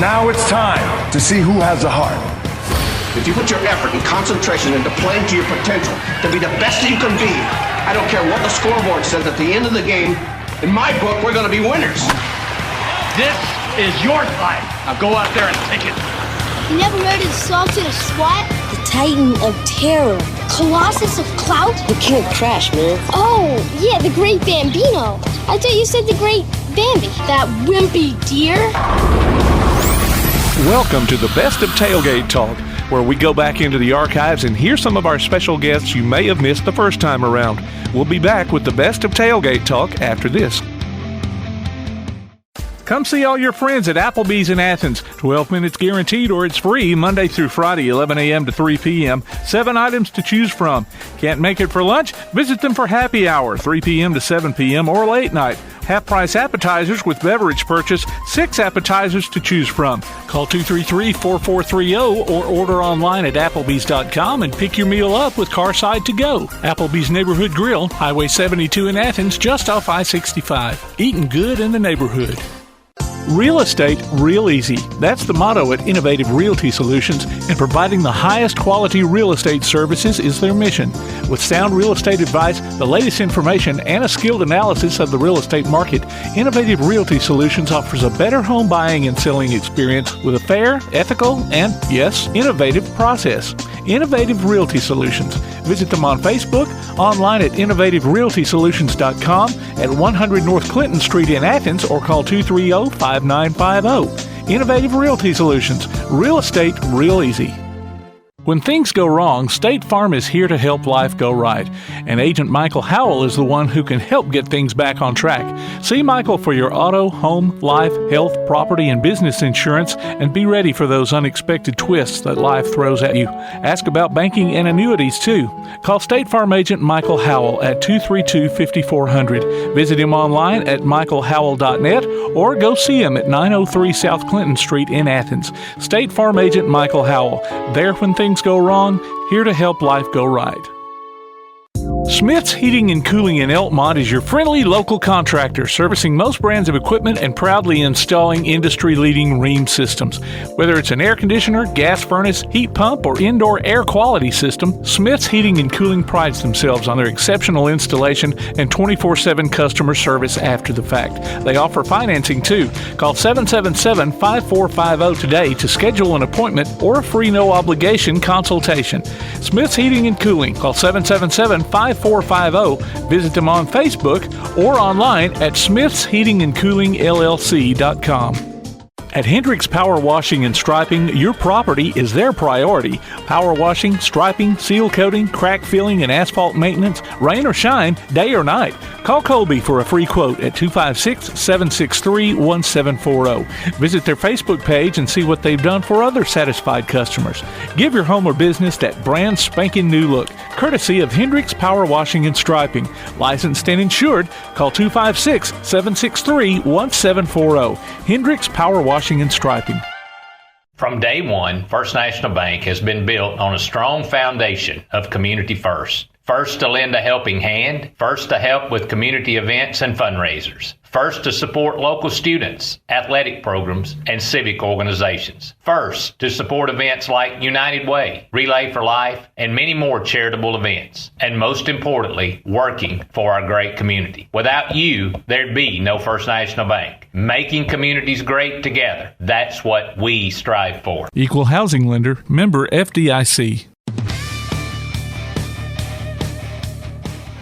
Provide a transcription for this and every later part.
Now it's time to see who has the heart. If you put your effort and concentration into playing to your potential to be the best that you can be, I don't care what the scoreboard says at the end of the game, in my book, we're going to be winners. This is your time. Now go out there and take it. You never heard of the Sultan of SWAT? The Titan of Terror. Colossus of Clout? The King of Trash, man. Oh, yeah, the Great Bambino. I thought you said the Great Bambi. That wimpy deer. Welcome to the Best of Tailgate Talk, where we go back into the archives and hear some of our special guests you may have missed the first time around. We'll be back with the Best of Tailgate Talk after this. Come see all your friends at Applebee's in Athens. 12 minutes guaranteed or it's free Monday through Friday, 11 a.m. to 3 p.m. 7 items to choose from. Can't make it for lunch? Visit them for happy hour, 3 p.m. to 7 p.m. or late night. Half-price appetizers with beverage purchase, 6 appetizers to choose from. Call 233-4430 or order online at Applebee's.com and pick your meal up with Carside to go. Applebee's Neighborhood Grill, Highway 72 in Athens, just off I-65. Eating good in the neighborhood. Real estate, real easy. That's the motto at Innovative Realty Solutions, and providing the highest quality real estate services is their mission. With sound real estate advice, the latest information, and a skilled analysis of the real estate market, Innovative Realty Solutions offers a better home buying and selling experience with a fair, ethical, and, yes, innovative process. Innovative Realty Solutions. Visit them on Facebook, online at innovativerealtysolutions.com, at 100 North Clinton Street in Athens, or call 230-5950. Innovative Realty Solutions. Real estate, real easy. When things go wrong, State Farm is here to help life go right. And Agent Michael Howell is the one who can help get things back on track. See Michael for your auto, home, life, health, property, and business insurance, and be ready for those unexpected twists that life throws at you. Ask about banking and annuities, too. Call State Farm Agent Michael Howell at 232-5400. Visit him online at michaelhowell.net or go see him at 903 South Clinton Street in Athens. State Farm Agent Michael Howell. There when things go wrong, here to help life go right. Smith's Heating and Cooling in Elkmont is your friendly local contractor, servicing most brands of equipment and proudly installing industry-leading Rheem systems. Whether it's an air conditioner, gas furnace, heat pump, or indoor air quality system, Smith's Heating and Cooling prides themselves on their exceptional installation and 24/7 customer service after the fact. They offer financing too. Call 777-5450 today to schedule an appointment or a free no-obligation consultation. Smith's Heating and Cooling. Call 777-5450. Visit them on Facebook or online at smithsheatingandcoolingllc.com. At Hendricks Power Washing and Striping, your property is their priority. Power washing, striping, seal coating, crack filling, and asphalt maintenance, rain or shine, day or night. Call Colby for a free quote at 256-763-1740. Visit their Facebook page and see what they've done for other satisfied customers. Give your home or business that brand spanking new look, courtesy of Hendricks Power Washing and Striping. Licensed and insured. Call 256-763-1740. Hendricks Power Washing and Striping. From day one, First National Bank has been built on a strong foundation of community first. First to lend a helping hand, first to help with community events and fundraisers, first to support local students, athletic programs, and civic organizations, first to support events like United Way, Relay for Life, and many more charitable events, and most importantly, working for our great community. Without you, there'd be no First National Bank. Making communities great together, that's what we strive for. Equal Housing Lender, member FDIC.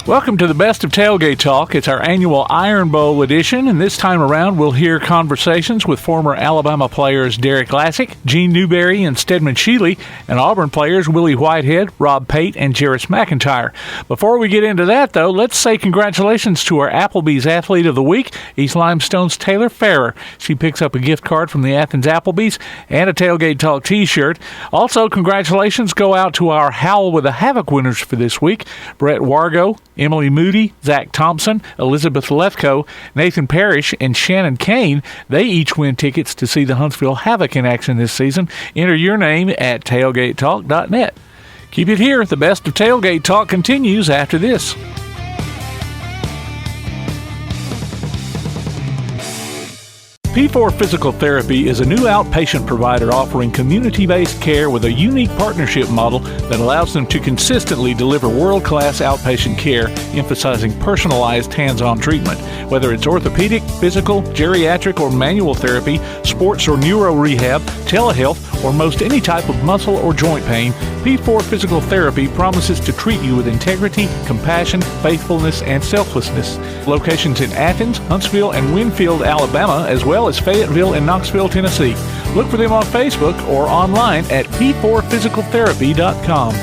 Welcome to the Best of Tailgate Talk. It's our annual Iron Bowl edition, and this time around we'll hear conversations with former Alabama players Derrick Lassic, Gene Newberry, and Steadman Shealy, and Auburn players Willie Whitehead, Rob Pate, and Jeris McIntyre. Before we get into that, though, let's say congratulations to our Applebee's Athlete of the Week, East Limestone's Taylor Farrer. She picks up a gift card from the Athens Applebee's and a Tailgate Talk t-shirt. Also, congratulations go out to our Howl with a Havoc winners for this week, Brett Wargo, Emily Moody, Zach Thompson, Elizabeth Lefko, Nathan Parrish, and Shannon Kane. They each win tickets to see the Huntsville Havoc in action this season. Enter your name at tailgatetalk.net. Keep it here. The Best of Tailgate Talk continues after this. P4 Physical Therapy is a new outpatient provider offering community-based care with a unique partnership model that allows them to consistently deliver world-class outpatient care, emphasizing personalized hands-on treatment. Whether it's orthopedic, physical, geriatric, or manual therapy, sports or neuro rehab, telehealth, or most any type of muscle or joint pain, P4 Physical Therapy promises to treat you with integrity, compassion, faithfulness, and selflessness. Locations in Athens, Huntsville, and Winfield, Alabama, as well as Fayetteville and Knoxville, Tennessee. Look for them on Facebook or online at p4physicaltherapy.com.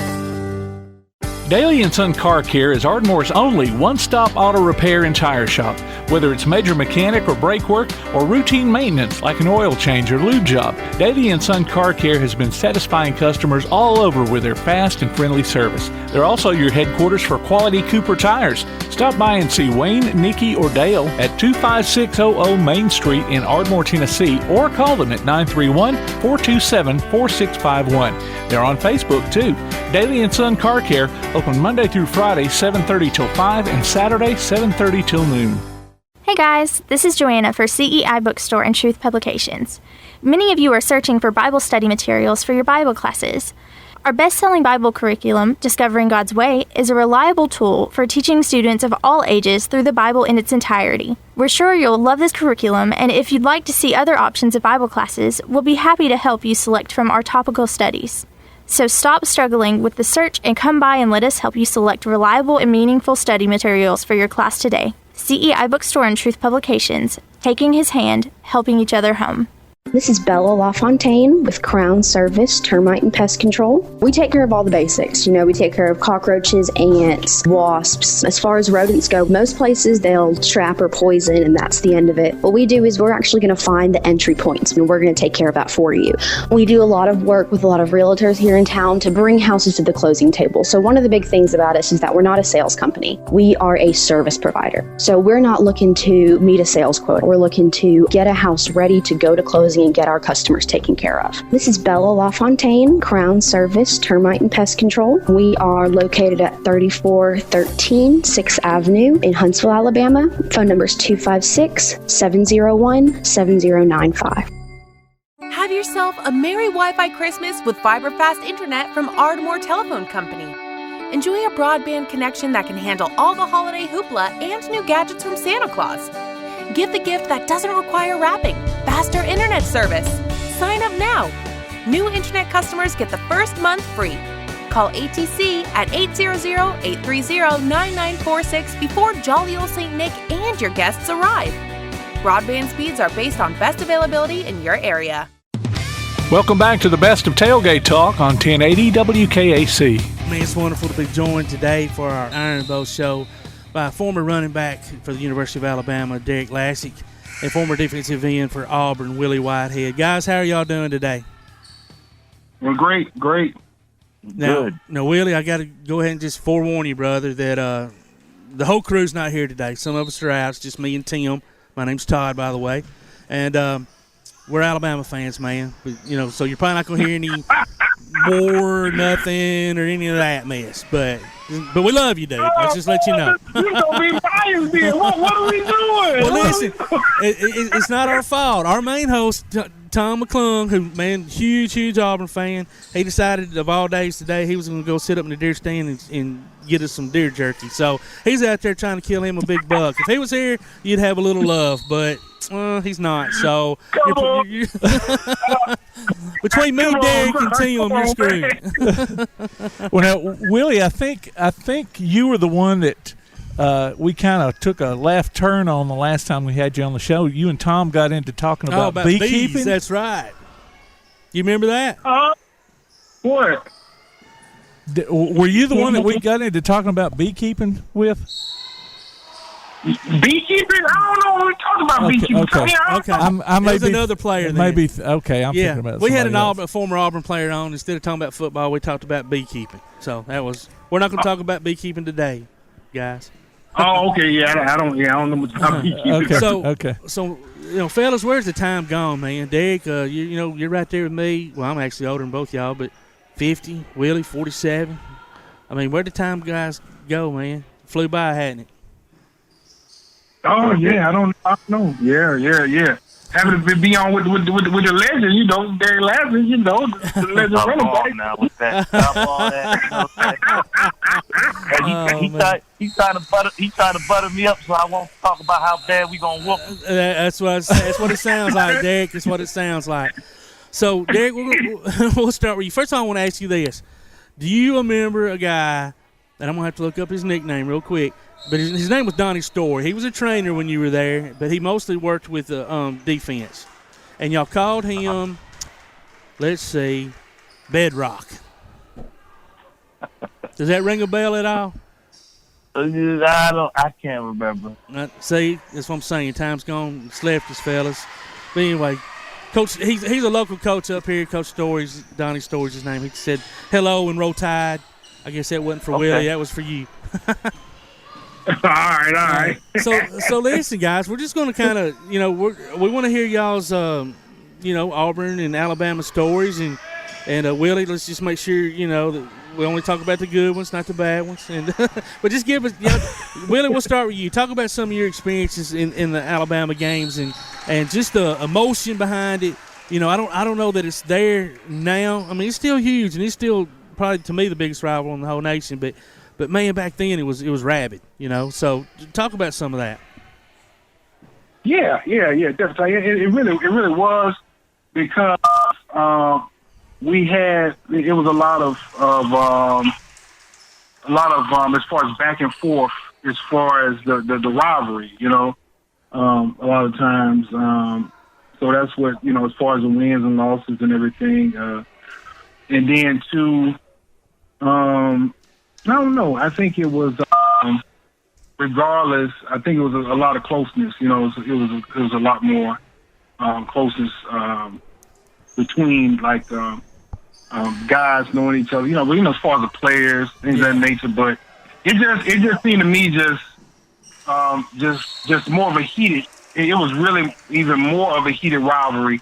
Daly & Son Car Care is Ardmore's only one-stop auto repair and tire shop. Whether it's major mechanic or brake work or routine maintenance like an oil change or lube job, Daly & Son Car Care has been satisfying customers all over with their fast and friendly service. They're also your headquarters for quality Cooper tires. Stop by and see Wayne, Nikki, or Dale at 25600 Main Street in Ardmore, Tennessee, or call them at 931-427-4651. They're on Facebook too. Daly & Son Car Care, open Monday through Friday, 7:30 till 5, and Saturday, 7:30 till noon. Hey guys, this is Joanna for CEI Bookstore and Truth Publications. Many of you are searching for Bible study materials for your Bible classes. Our best-selling Bible curriculum, Discovering God's Way, is a reliable tool for teaching students of all ages through the Bible in its entirety. We're sure you'll love this curriculum, and if you'd like to see other options of Bible classes, we'll be happy to help you select from our topical studies. So stop struggling with the search and come by and let us help you select reliable and meaningful study materials for your class today. CEI Bookstore and Truth Publications, taking his hand, helping each other home. This is Bella LaFontaine with Crown Service Termite and Pest Control. We take care of all the basics. We take care of cockroaches, ants, wasps. As far as rodents go, most places they'll trap or poison, and that's the end of it. What we do is we're actually going to find the entry points, and we're going to take care of that for you. We do a lot of work with a lot of realtors here in town to bring houses to the closing table. So one of the big things about us is that we're not a sales company. We are a service provider. So we're not looking to meet a sales quota. We're looking to get a house ready to go to closing and get our customers taken care of. This is Bella LaFontaine, Crown Service Termite and Pest Control. We are located at 3413 6th Avenue in Huntsville, Alabama. Phone number is 256-701-7095. Have yourself a Merry Wi-Fi Christmas with fiber-fast internet from Ardmore Telephone Company. Enjoy a broadband connection that can handle all the holiday hoopla and new gadgets from Santa Claus. Give the gift that doesn't require wrapping. Faster internet service. Sign up now. New internet customers get the first month free. Call ATC at 800-830-9946 before Jolly Old St. Nick and your guests arrive. Broadband speeds are based on best availability in your area. Welcome back to the Best of Tailgate Talk on 1080 WKAC. Man, it's wonderful to be joined today for our Iron Bowl show by a former running back for the University of Alabama, Derrick Lassic, and former defensive end for Auburn, Willie Whitehead. Guys, how are y'all doing today? We're great. Now, Willie, I got to go ahead and just forewarn you, brother, that the whole crew's not here today. Some of us are out. It's just me and Tim. My name's Todd, by the way. And we're Alabama fans, man. So you're probably not going to hear any war, nothing, or any of that mess. But we love you, dude. Let's just let you know. You're going to be biased here. What are we doing? Well, listen, it's not our fault. Our main host, Tom McClung, who, man, huge Auburn fan, he decided of all days today he was going to go sit up in the deer stand and get us some deer jerky. So he's out there trying to kill him a big buck. If he was here, you'd have a little love, but he's not. So you're between me, Derrick, and Tim, you're screwed. Well, now, Willie, I think you were the one that we kind of took a left turn on the last time we had you on the show. You and Tom got into talking about beekeeping. Bees, that's right. You remember that? What? Were you the one that we got into talking about beekeeping with? Beekeeping? I don't know what we're talking about beekeeping. Okay. I may There's be another player there. Maybe okay. I'm thinking about. We had a former Auburn player on. Instead of talking about football, we talked about beekeeping. So we're not going to talk about beekeeping today, guys. Oh, okay. Yeah, I don't know what's about beekeeping. So fellas, where's the time gone, man? Derrick, you're right there with me. Well, I'm actually older than both y'all, but 50, Willie, 47. I mean, where'd the time guys go, man? Flew by, hadn't it? Oh yeah, I don't know. Yeah. Having to be on with the legend, you know, Derrick Lassic, you know, the legend running back. Now with that, all that. He's trying to butter me up, so I won't talk about how bad we gonna whoop him. That's what it sounds like, Derrick. That's what it sounds like. So, Derrick, we'll start with you. First of all, I want to ask you this: do you remember a guy? And I'm gonna have to look up his nickname real quick. But his name was Donnie Story. He was a trainer when you were there, but he mostly worked with the defense. And y'all called him, let's see, Bedrock. Does that ring a bell at all? I can't remember. See, that's what I'm saying. Time's gone. It's left us, fellas. But anyway, Coach, he's a local coach up here. Coach Story's, Donnie Story's his name. He said hello and roll tide. I guess that wasn't for Willie. That was for you. All right. So listen, guys, we're just going to kind of, you know, we want to hear y'all's, you know, Auburn and Alabama stories, and Willie, let's just make sure, you know, that we only talk about the good ones, not the bad ones, and but just give us, you know, Willie, we'll start with you. Talk about some of your experiences in the Alabama games and just the emotion behind it. You know, I don't know that it's there now. I mean, it's still huge, and it's still probably to me the biggest rival in the whole nation, But man, back then it was rabid, you know. So talk about some of that. Yeah, definitely. It really was, because it was a lot of as far as back and forth, as far as the rivalry, you know. A lot of times, so that's what, you know, as far as the wins and losses and everything, and then too. I don't know. I think it was, regardless, I think it was a lot of closeness. You know, it was a lot more closeness between, like, guys knowing each other. You know, as far as the players, things of that nature. But it just seemed to me just more of a heated. It was really even more of a heated rivalry,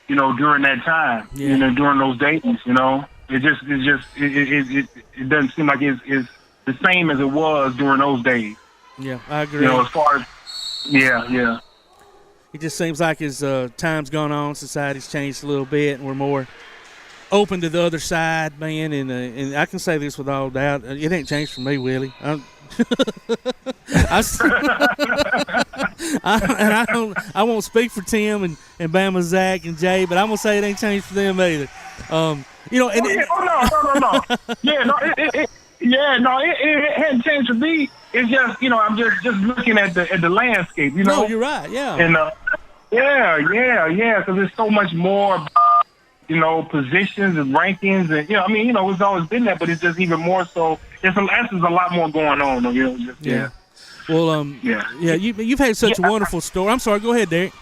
you know, during that time. Yeah. You know, during those days. You know. It doesn't seem like it's the same as it was during those days. Yeah, I agree. You know, as far as yeah. It just seems like as time's gone on, society's changed a little bit, and we're more open to the other side, man. And I can say this with all doubt, it ain't changed for me, Willie. I won't speak for Tim and Bama, Zach, and Jay, but I'm gonna say it ain't changed for them either. You know, and no. It hadn't changed for me. It's just, you know, I'm just looking at the landscape. You know, no, you're right. Yeah. And because there's so much more, you know, positions and rankings, and, you know, I mean, you know, it's always been that, but it's just even more so. There's a lot more going on. You know, yeah. Well, you've had such a wonderful story. I'm sorry. Go ahead, Derrick.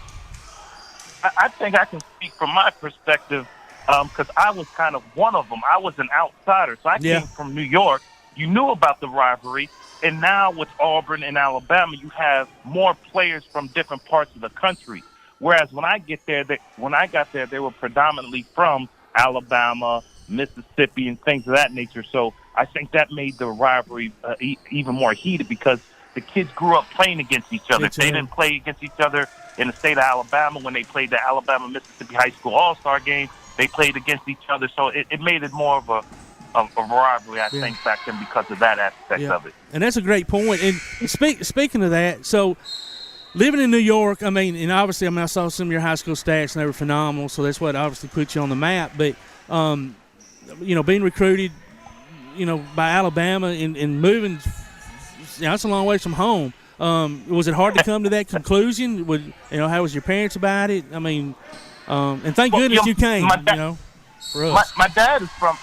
I think I can speak from my perspective, because I was kind of one of them. I was an outsider, so I came from New York. You knew about the rivalry, and now with Auburn and Alabama, you have more players from different parts of the country. Whereas when I got there, they were predominantly from Alabama, Mississippi, and things of that nature. So I think that made the rivalry even more heated, because the kids grew up playing against each other. If they didn't play against each other in the state of Alabama when they played the Alabama-Mississippi High School All-Star game, they played against each other. So it made it more of a rivalry, I think, back then, because of that aspect of it. And that's a great point. And speaking of that, so living in New York, I mean, and obviously, I saw some of your high school stats, and they were phenomenal, so that's what obviously put you on the map. But, you know, being recruited, you know, by Alabama and moving, that's a long way from home. Was it hard to come to that conclusion? How was your parents about it? I mean, and thank goodness you came, you know. My dad's from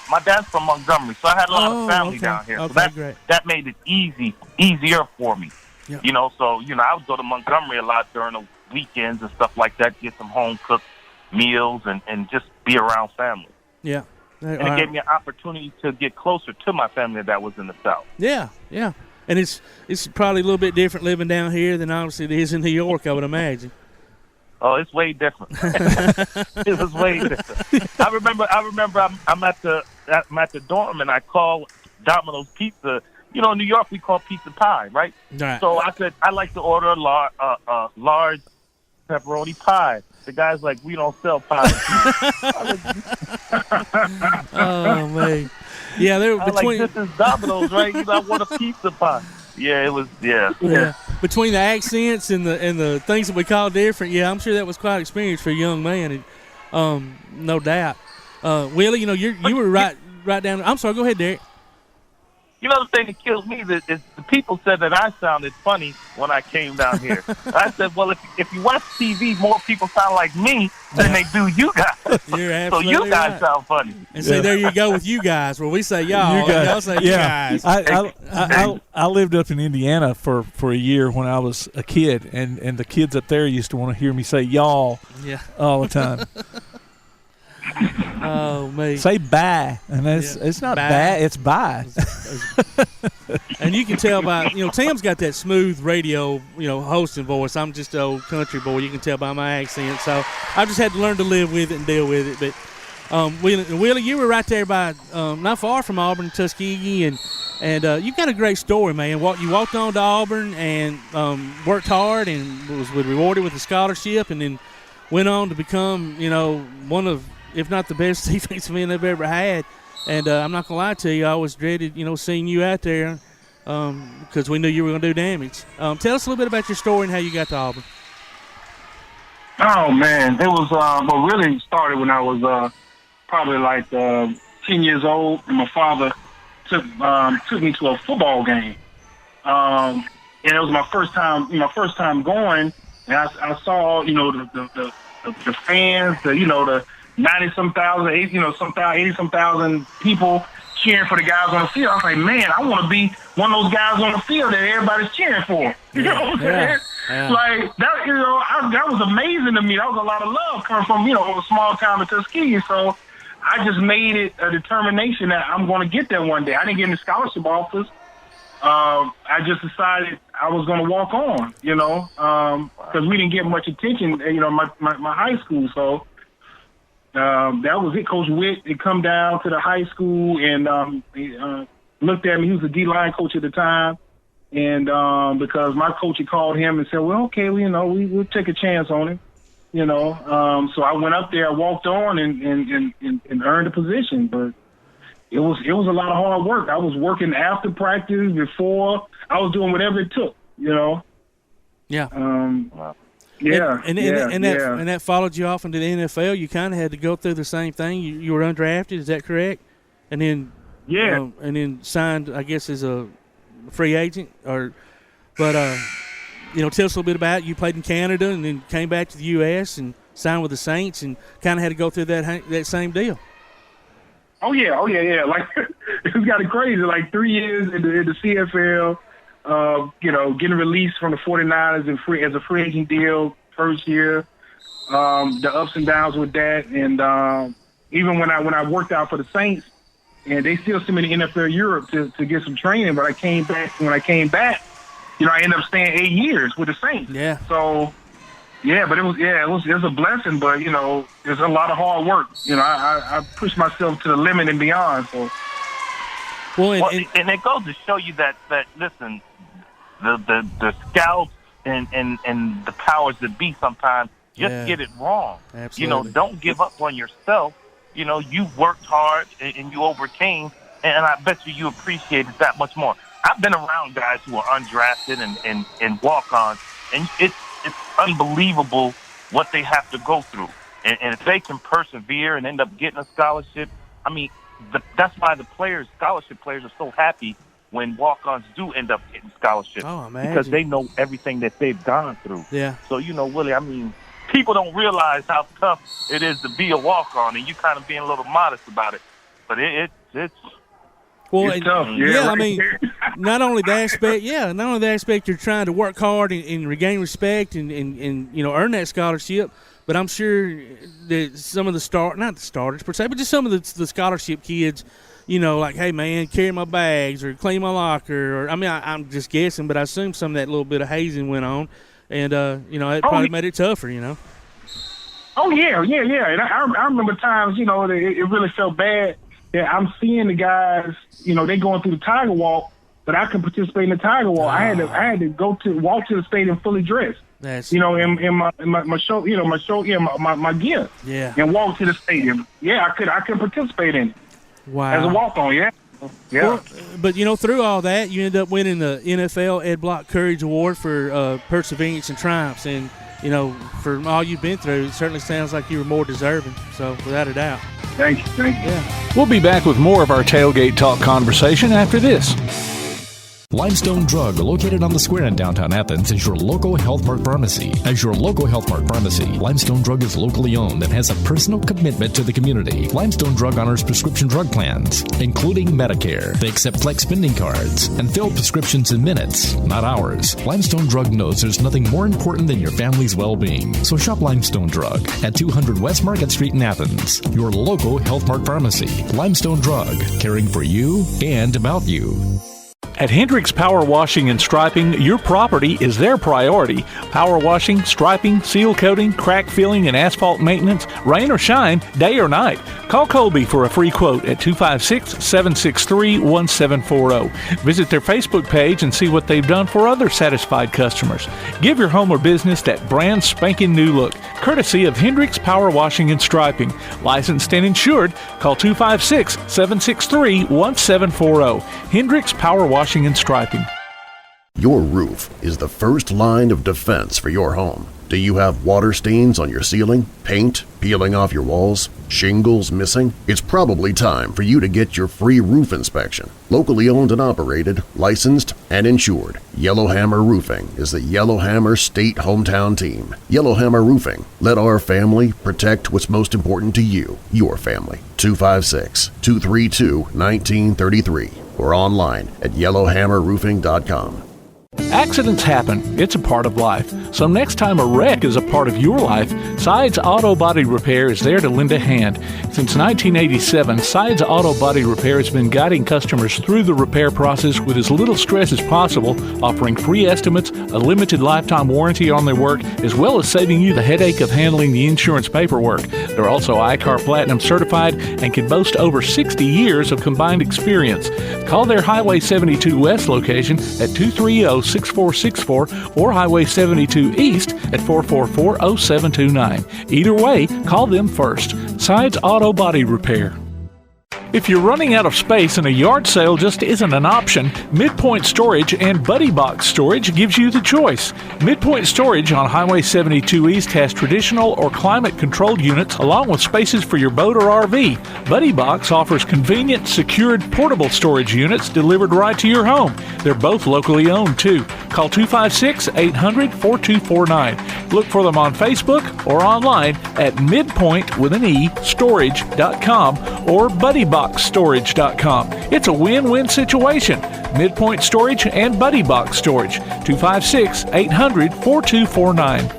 Montgomery, so I had a lot of family down here. Okay, so that made it easier for me. Yeah. You know, so, you know, I would go to Montgomery a lot during the weekends and stuff like that, get some home-cooked meals and just be around family. Yeah. And it gave me an opportunity to get closer to my family that was in the South. Yeah. And it's probably a little bit different living down here than obviously it is in New York, I would imagine. Oh, it's way different. It was way different. I remember I'm at the dorm, and I call Domino's Pizza in New York we call pizza pie, right? Right. So I said I'd like to order a large pepperoni pie. The guy's like, we don't sell pie. Oh man, yeah, they were between. Like, this is Domino's, right? I want a pizza pie. Yeah, it was. Yeah. Between the accents and the things that we call different, yeah, I'm sure that was quite an experience for a young man, and no doubt. Willie, you were right down. I'm sorry. Go ahead, Derrick. The thing that kills me is the people said that I sounded funny when I came down here. I said, well, if you watch TV, more people sound like me than they do you guys. You're absolutely so you guys right. sound funny. And see, there you go with you guys, where we say y'all, and y'all say you guys. I lived up in Indiana for a year when I was a kid, and the kids up there used to want to hear me say y'all all the time. Oh man! Say bye, and it's not bad. It's bye. And you can tell by Tim's got that smooth radio hosting voice. I'm just an old country boy. You can tell by my accent. So I just had to learn to live with it and deal with it. But Willie, you were right there by not far from Auburn, Tuskegee, and you've got a great story, man. You walked on to Auburn and worked hard and was rewarded with a scholarship, and then went on to become one of, if not the best defensive end I've ever had. And I'm not going to lie to you, I always dreaded, seeing you out there because we knew you were going to do damage. Tell us a little bit about your story and how you got to Auburn. Oh, man. It was what really started when I was probably like 10 years old, and my father took me to a football game. And it was my first time going, and I saw, the fans, the 90-some thousand, 80-some thousand people cheering for the guys on the field. I was like, man, I want to be one of those guys on the field that everybody's cheering for. You know what I'm saying? Yeah. Like that, that was amazing to me. That was a lot of love coming from, a small town in Tuskegee. So I just made it a determination that I'm going to get there one day. I didn't get any scholarship offers. I just decided I was going to walk on, because we didn't get much attention, my high school. So that was it. Coach Witt had come down to the high school and he looked at me. He was the D-line coach at the time. And because my coach had called him and said, well, okay, we'll take a chance on him, So I went up there, I walked on and earned a position. But it was a lot of hard work. I was working after practice, before. I was doing whatever it took, Yeah. Yeah. And that followed you off into the NFL. You kind of had to go through the same thing. You were undrafted, is that correct? And then and then signed, I guess, as a free agent. Tell us a little bit about it. You played in Canada and then came back to the U.S. and signed with the Saints and kind of had to go through that same deal. Oh yeah. Like it's got it crazy. Like 3 years in the CFL. Getting released from the 49ers as a free agent deal first year, the ups and downs with that, and even when I worked out for the Saints, and they still sent me to NFL Europe to get some training, but when I came back, I ended up staying 8 years with the Saints. Yeah. So, but it was a blessing, but there's a lot of hard work. I pushed myself to the limit and beyond. So. Well, and it goes to show you that listen, the scouts and the powers that be sometimes just get it wrong. Absolutely. Don't give up on yourself. You worked hard and you overcame, and I bet you appreciate it that much more. I've been around guys who are undrafted and walk-ons, and it's unbelievable what they have to go through. And if they can persevere and end up getting a scholarship, I mean, that's why the scholarship players are so happy when walk-ons do end up getting scholarships. Oh, imagine. Because they know everything that they've gone through. Yeah. So, Willie, I mean, people don't realize how tough it is to be a walk-on, and you kind of being a little modest about it. But it's tough. Yeah, I mean, not only the aspect you're trying to work hard and regain respect and earn that scholarship, but I'm sure that some of not the starters per se, but just some of the scholarship kids, like, hey, man, carry my bags or clean my locker. Or I'm just guessing, but I assume some of that little bit of hazing went on. And, it probably made it tougher, Oh, yeah. And I remember times, it really felt bad that I'm seeing the guys, they going through the Tiger Walk, but I could participate in the Tiger Walk. I had to walk to the stadium fully dressed. That's in my show, my gear. Yeah. And walk to the stadium. Yeah, I could participate in it. Wow. As a walk-on, yeah. Yeah. Well, but, through all that, you end up winning the NFL Ed Block Courage Award for perseverance and triumphs. And, for all you've been through, it certainly sounds like you were more deserving. So, without a doubt. Thank you. Yeah. We'll be back with more of our Tailgate Talk conversation after this. Limestone Drug, located on the square in downtown Athens, is your local Health Mart pharmacy. As your local Health Mart pharmacy, Limestone Drug is locally owned and has a personal commitment to the community. Limestone Drug honors prescription drug plans, including Medicare. They accept flex spending cards and fill prescriptions in minutes, not hours. Limestone Drug knows there's nothing more important than your family's well-being. So shop Limestone Drug at 200 West Market Street in Athens, your local Health Mart pharmacy. Limestone Drug, caring for you and about you. At Hendricks Power Washing and Striping, your property is their priority. Power washing, striping, seal coating, crack filling, and asphalt maintenance, rain or shine, day or night. Call Colby for a free quote at 256-763-1740. Visit their Facebook page and see what they've done for other satisfied customers. Give your home or business that brand spanking new look, courtesy of Hendricks Power Washing and Striping. Licensed and insured. Call 256-763-1740. Hendricks Power Washing and Striping. Your roof is the first line of defense for your home. Do you have water stains on your ceiling, paint peeling off your walls, shingles missing? It's probably time for you to get your free roof inspection. Locally owned and operated, licensed, and insured, Yellowhammer Roofing is the Yellowhammer State hometown team. Yellowhammer Roofing. Let our family protect what's most important to you, your family. 256-232-1933 or online at yellowhammerroofing.com. Accidents happen. It's a part of life. So next time a wreck is a part of your life, Sides Auto Body Repair is there to lend a hand. Since 1987, Sides Auto Body Repair has been guiding customers through the repair process with as little stress as possible, offering free estimates, a limited lifetime warranty on their work, as well as saving you the headache of handling the insurance paperwork. They're also ICAR Platinum certified and can boast over 60 years of combined experience. Call their Highway 72 West location at 230-6464 or Highway 72 East at 444-0729. Either way, call them first. Sides Auto Body Repair. If you're running out of space and a yard sale just isn't an option, Midpoint Storage and Buddy Box Storage gives you the choice. Midpoint Storage on Highway 72 East has traditional or climate-controlled units along with spaces for your boat or RV. Buddy Box offers convenient, secured, portable storage units delivered right to your home. They're both locally owned, too. Call 256-800-4249. Look for them on Facebook or online at midpoint.storage.com or buddyboxstorage.com. It's a win-win situation. Midpoint Storage and Buddy Box Storage. 256-800-4249.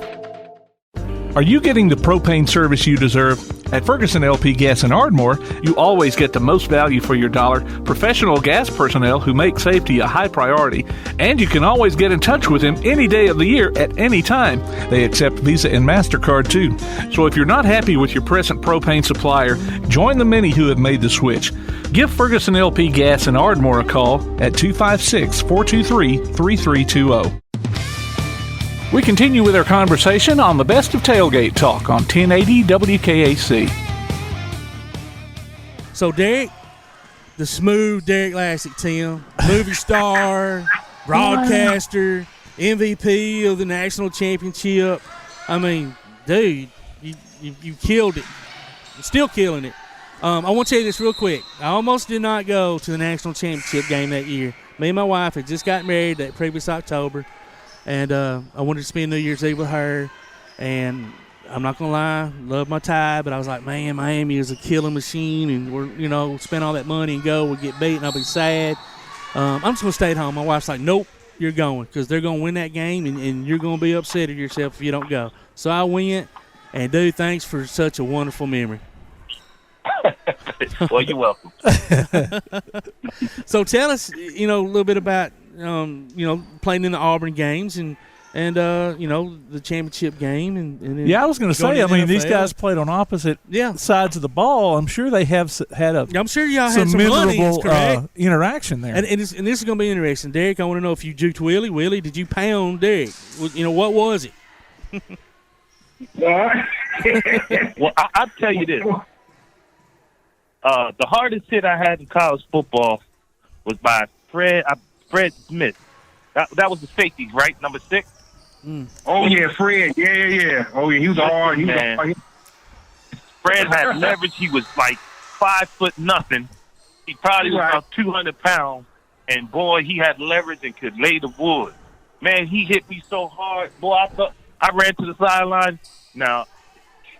Are you getting the propane service you deserve? At Ferguson LP Gas in Ardmore, you always get the most value for your dollar, professional gas personnel who make safety a high priority, and you can always get in touch with them any day of the year at any time. They accept Visa and MasterCard too. So if you're not happy with your present propane supplier, join the many who have made the switch. Give Ferguson LP Gas in Ardmore a call at 256-423-3320. We continue with our conversation on the best of Tailgate Talk on 1080 WKAC. So Derrick, the smooth Derrick Lassic, Tim, movie star, broadcaster, MVP of the national championship. I mean, dude, you killed it. You're still killing it. I want to tell you this real quick. I almost did not go to the national championship game that year. Me and my wife had just got married that previous October. And I wanted to spend New Year's Eve with her. And I'm not going to lie, love my tie, but I was like, man, Miami is a killing machine. And we're, spend all that money and go, we'll get beat and I'll be sad. I'm just going to stay at home. My wife's like, nope, you're going because they're going to win that game and you're going to be upset at yourself if you don't go. So I went. And, dude, thanks for such a wonderful memory. Well, you're welcome. So tell us, a little bit about, playing in the Auburn games and, and the championship game. And then I was going to say, I mean, these guys played on opposite sides of the ball. I'm sure they have had I'm sure y'all had some memorable interaction there. And this is going to be interesting. Derrick, I want to know if you juked Willie. Willie, did you pound Derrick? What was it? Well, I'll tell you this. The hardest hit I had in college football was by Fred Smith. That was the safety, right? Number 6? Oh, yeah, Fred. Yeah. Oh, yeah, he was hard. Fred had leverage. He was like 5'0". He probably was about 200 pounds. And, boy, he had leverage and could lay the wood. Man, he hit me so hard. Boy, I ran to the sideline. Now,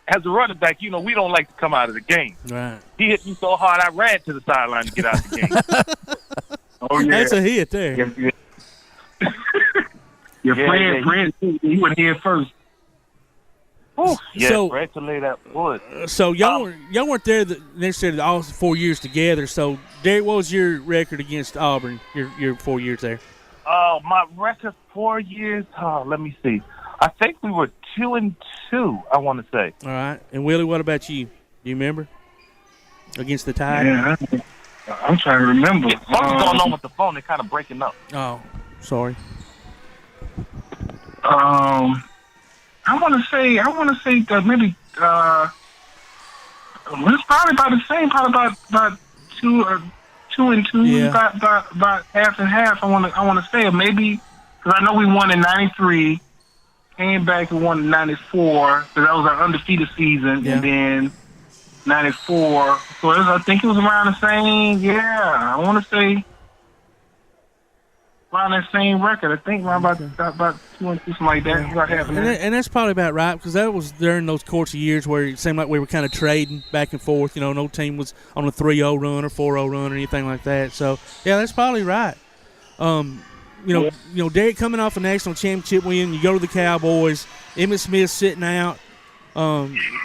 as a running back, we don't like to come out of the game. Right. He hit me so hard, I ran to the sideline to get out of the game. Oh, yeah. That's a hit there. Fred, he went head first. Oh, yeah, so, Fred to lay that wood. So y'all weren't there necessarily all 4 years together. So, Derrick, what was your record against Auburn? Your 4 years there. My record 4 years. Let me see. I think we were 2-2. I want to say. All right. And Willie, what about you? Do you remember against the Tide? Yeah, I'm trying to remember. What's going on with the phone? They're kind of breaking up. Oh, sorry. I want to say that maybe it's probably about the same. Probably about 2 and 2. Yeah. About half and half. I want to say, or maybe because I know we won in '93. Came back and won in '94 because that was our undefeated season, and then '94. So I think it was around the same. Yeah, I want to say around that same record. I think around about 2 and 2, something like that. About half and that's probably about right because that was during those course of years where it seemed like we were kind of trading back and forth. No team was on a 3-0 run or 4-0 run or anything like that. So yeah, that's probably right. Derrick coming off a national championship win, you go to the Cowboys, Emmitt Smith sitting out,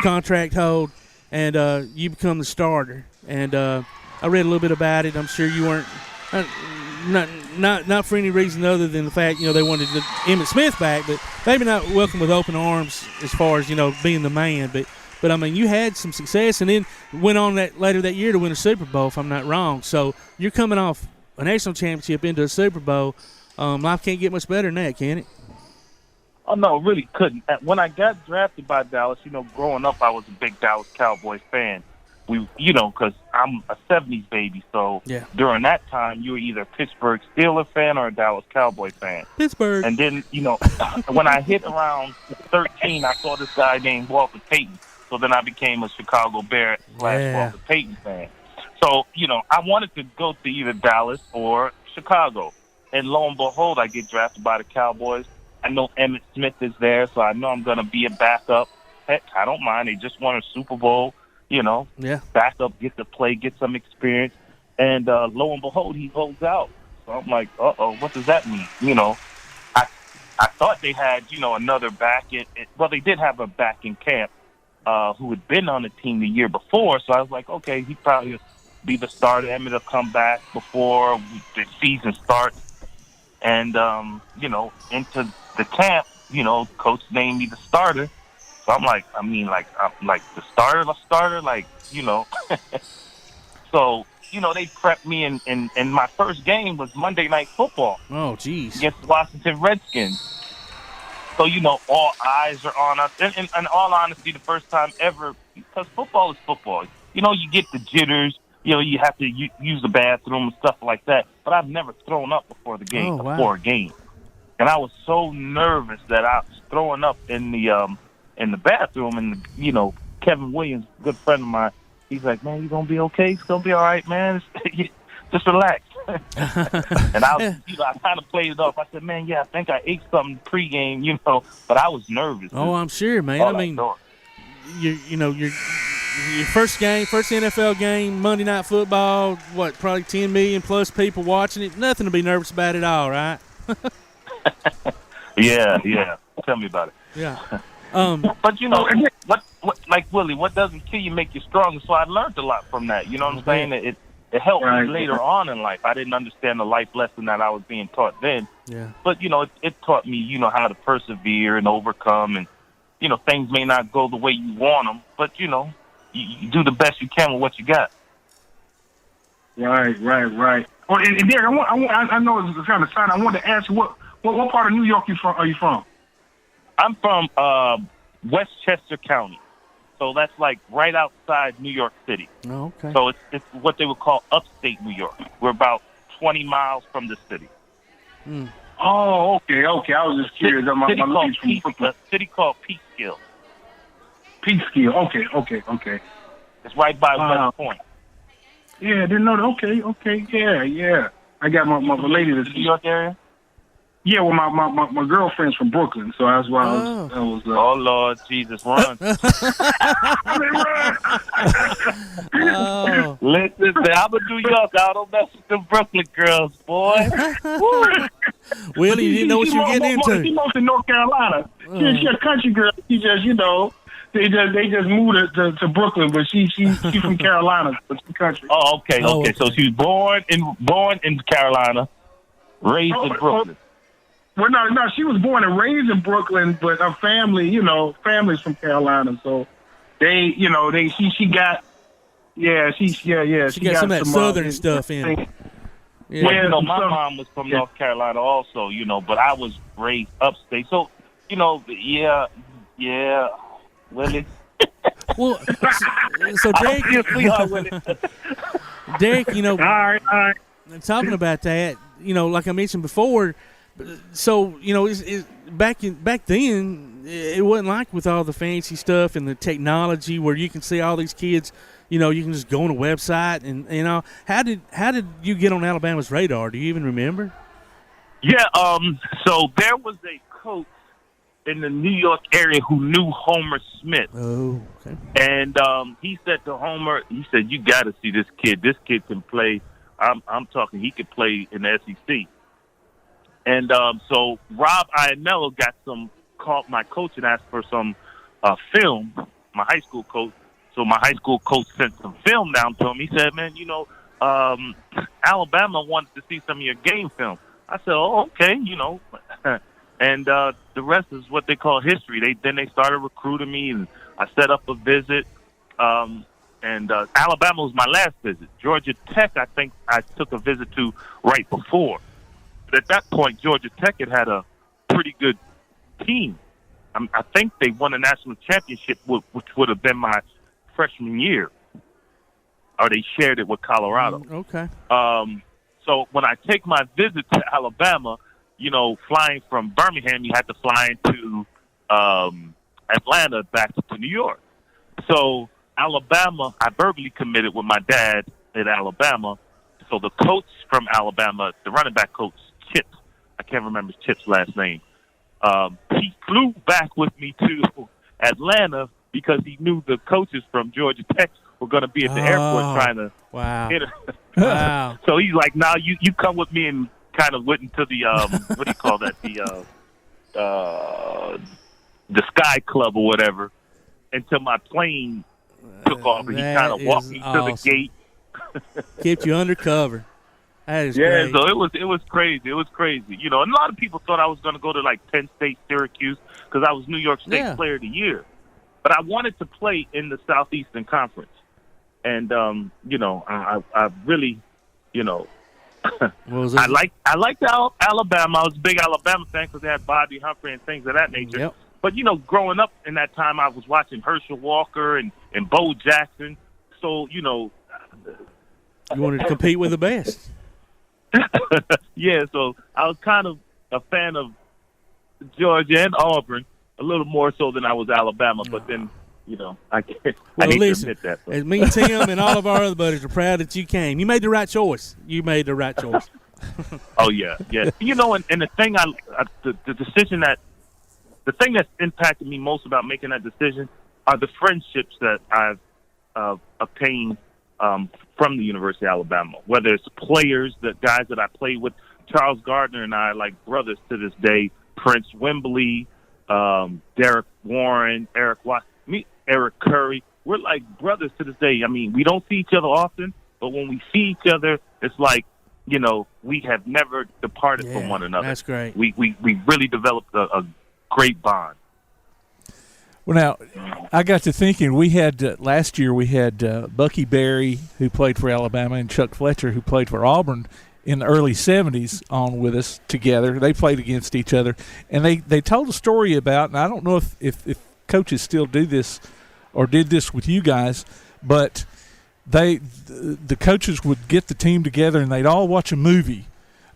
contract hold, and you become the starter. And I read a little bit about it. I'm sure you weren't not for any reason other than the fact they wanted Emmitt Smith back, but maybe not welcome with open arms as far as being the man. But I mean, you had some success, and then went on later that year to win a Super Bowl, if I'm not wrong. So you're coming off a national championship into a Super Bowl. Life can't get much better than that, can it? Oh, no, it really couldn't. When I got drafted by Dallas, growing up, I was a big Dallas Cowboys fan. Because I'm a 70s baby, so during that time, you were either a Pittsburgh Steelers fan or a Dallas Cowboy fan. Pittsburgh. And then, when I hit around 13, I saw this guy named Walter Payton. So then I became a Chicago Bear / Walter Payton fan. So, I wanted to go to either Dallas or Chicago. And lo and behold, I get drafted by the Cowboys. I know Emmitt Smith is there, so I know I'm going to be a backup. Heck, I don't mind. They just won a Super Bowl, backup, get to play, get some experience. And lo and behold, he holds out. So I'm like, uh-oh, what does that mean? I thought they had, another back. Well, they did have a back in camp who had been on the team the year before. So I was like, okay, he probably be the starter. Emmitt will come back before the season starts. And, into the camp, coach named me the starter. So I'm like, I'm like the starter. So, they prepped me and my first game was Monday Night Football. Oh, geez. Against the Washington Redskins. So, all eyes are on us. And in all honesty, the first time ever, because football is football. You get the jitters. You have to use the bathroom and stuff like that. But I've never thrown up before the game, before a game. And I was so nervous that I was throwing up in the bathroom. And, Kevin Williams, a good friend of mine, he's like, man, you going to be okay? It's going to be all right, man. Just relax. And I kind of played it off. I said, man, I think I ate something pregame, but I was nervous. Oh, I'm sure, man. I mean, your first NFL game, Monday Night Football, probably 10 million plus people watching it. Nothing to be nervous about at all, right? Yeah. Tell me about it. Yeah. But what like Willie, what doesn't kill you make you stronger. So I learned a lot from that. You know what I'm saying? It helped me later on in life. I didn't understand the life lesson that I was being taught then. Yeah. But, it taught me, how to persevere and overcome. And, things may not go the way you want them, but, you do the best you can with what you got. Right. Oh, and Derrick, I know it's kind of sign. I wanted to ask you, what part of New York are you from? I'm from Westchester County. So that's like right outside New York City. Oh, okay. So it's what they would call upstate New York. We're about 20 miles from the city. Mm. Oh, okay. I was just curious. City called Peekskill. Peekskill. Okay. It's right by West Point. Yeah, didn't know that. Okay. Yeah. I got my lady that's New York area. Yeah, well, my girlfriend's from Brooklyn, so that's why I was. Oh Lord, Jesus, run! Listen, I'm a New York. I don't mess with the Brooklyn girls, boy. Willie, you didn't know what you were getting into. She moved to North Carolina. She's a country girl. She just, they just moved to Brooklyn, but she's from Carolina, but she's country. Oh, okay. So she's born in Carolina, raised in Brooklyn. Well, no, she was born and raised in Brooklyn, but her family, family's from Carolina, so she got some of that southern stuff in it. Yeah, my mom was from North Carolina also, but I was raised upstate, so Willie. Well, so Derrick, all right. Talking about that, like I mentioned before. So back then it wasn't like with all the fancy stuff and the technology where you can see all these kids. You can just go on a website and how did you get on Alabama's radar? Do you even remember? Yeah. So there was a coach in the New York area who knew Homer Smith. Oh, okay. And he said to Homer, "You got to see this kid. This kid can play. I'm talking. He could play in the SEC." And so Rob Ianello called my coach and asked for some film, my high school coach. So my high school coach sent some film down to him. He said, "Man, Alabama wanted to see some of your game film." I said, "Oh, okay, And the rest is what they call history. They started recruiting me, and I set up a visit. And Alabama was my last visit. Georgia Tech, I think I took a visit to right before. But at that point, Georgia Tech had a pretty good team. I think they won a national championship, which would have been my freshman year, or they shared it with Colorado. Okay. So when I take my visit to Alabama, flying from Birmingham, you had to fly into Atlanta back to New York. So Alabama, I verbally committed with my dad at Alabama. So the coach from Alabama, the running back coach, Chip, I can't remember Chip's last name. He flew back with me to Atlanta because he knew the coaches from Georgia Tech were going to be at the airport trying to hit her. Wow. So he's like, "Now you come with me," and kind of went into the what do you call that? The Sky Club or whatever until my plane took off, and he kind of walked me to the gate. Kept you undercover. That is great. So it was crazy. It was crazy. And a lot of people thought I was going to go to like Penn State, Syracuse, because I was New York State Player of the Year. But I wanted to play in the Southeastern Conference, and I really, I liked Alabama. I was a big Alabama fan because they had Bobby Humphrey and things of that nature. Yep. But growing up in that time, I was watching Herschel Walker and Bo Jackson. So you wanted to compete with the best. Yeah, so I was kind of a fan of Georgia and Auburn a little more so than I was Alabama. But then, I hate to admit that. As me, Tim, and all of our other buddies are proud that you came. You made the right choice. Oh yeah. And the thing the thing that's impacted me most about making that decision are the friendships that I've obtained from the University of Alabama, whether it's players, the guys that I played with. Charles Gardner and I are like brothers to this day. Prince Wembley, Derrick Warren, Eric Curry. We're like brothers to this day. I mean, we don't see each other often, but when we see each other, it's like, we have never departed from one another. That's great. We really developed a great bond. Well, now, I got to thinking, we had last year we had Bucky Berry, who played for Alabama, and Chuck Fletcher, who played for Auburn in the early 70s, on with us together. They played against each other, and they told a story about, and I don't know if coaches still do this or did this with you guys, but the coaches would get the team together and they'd all watch a movie.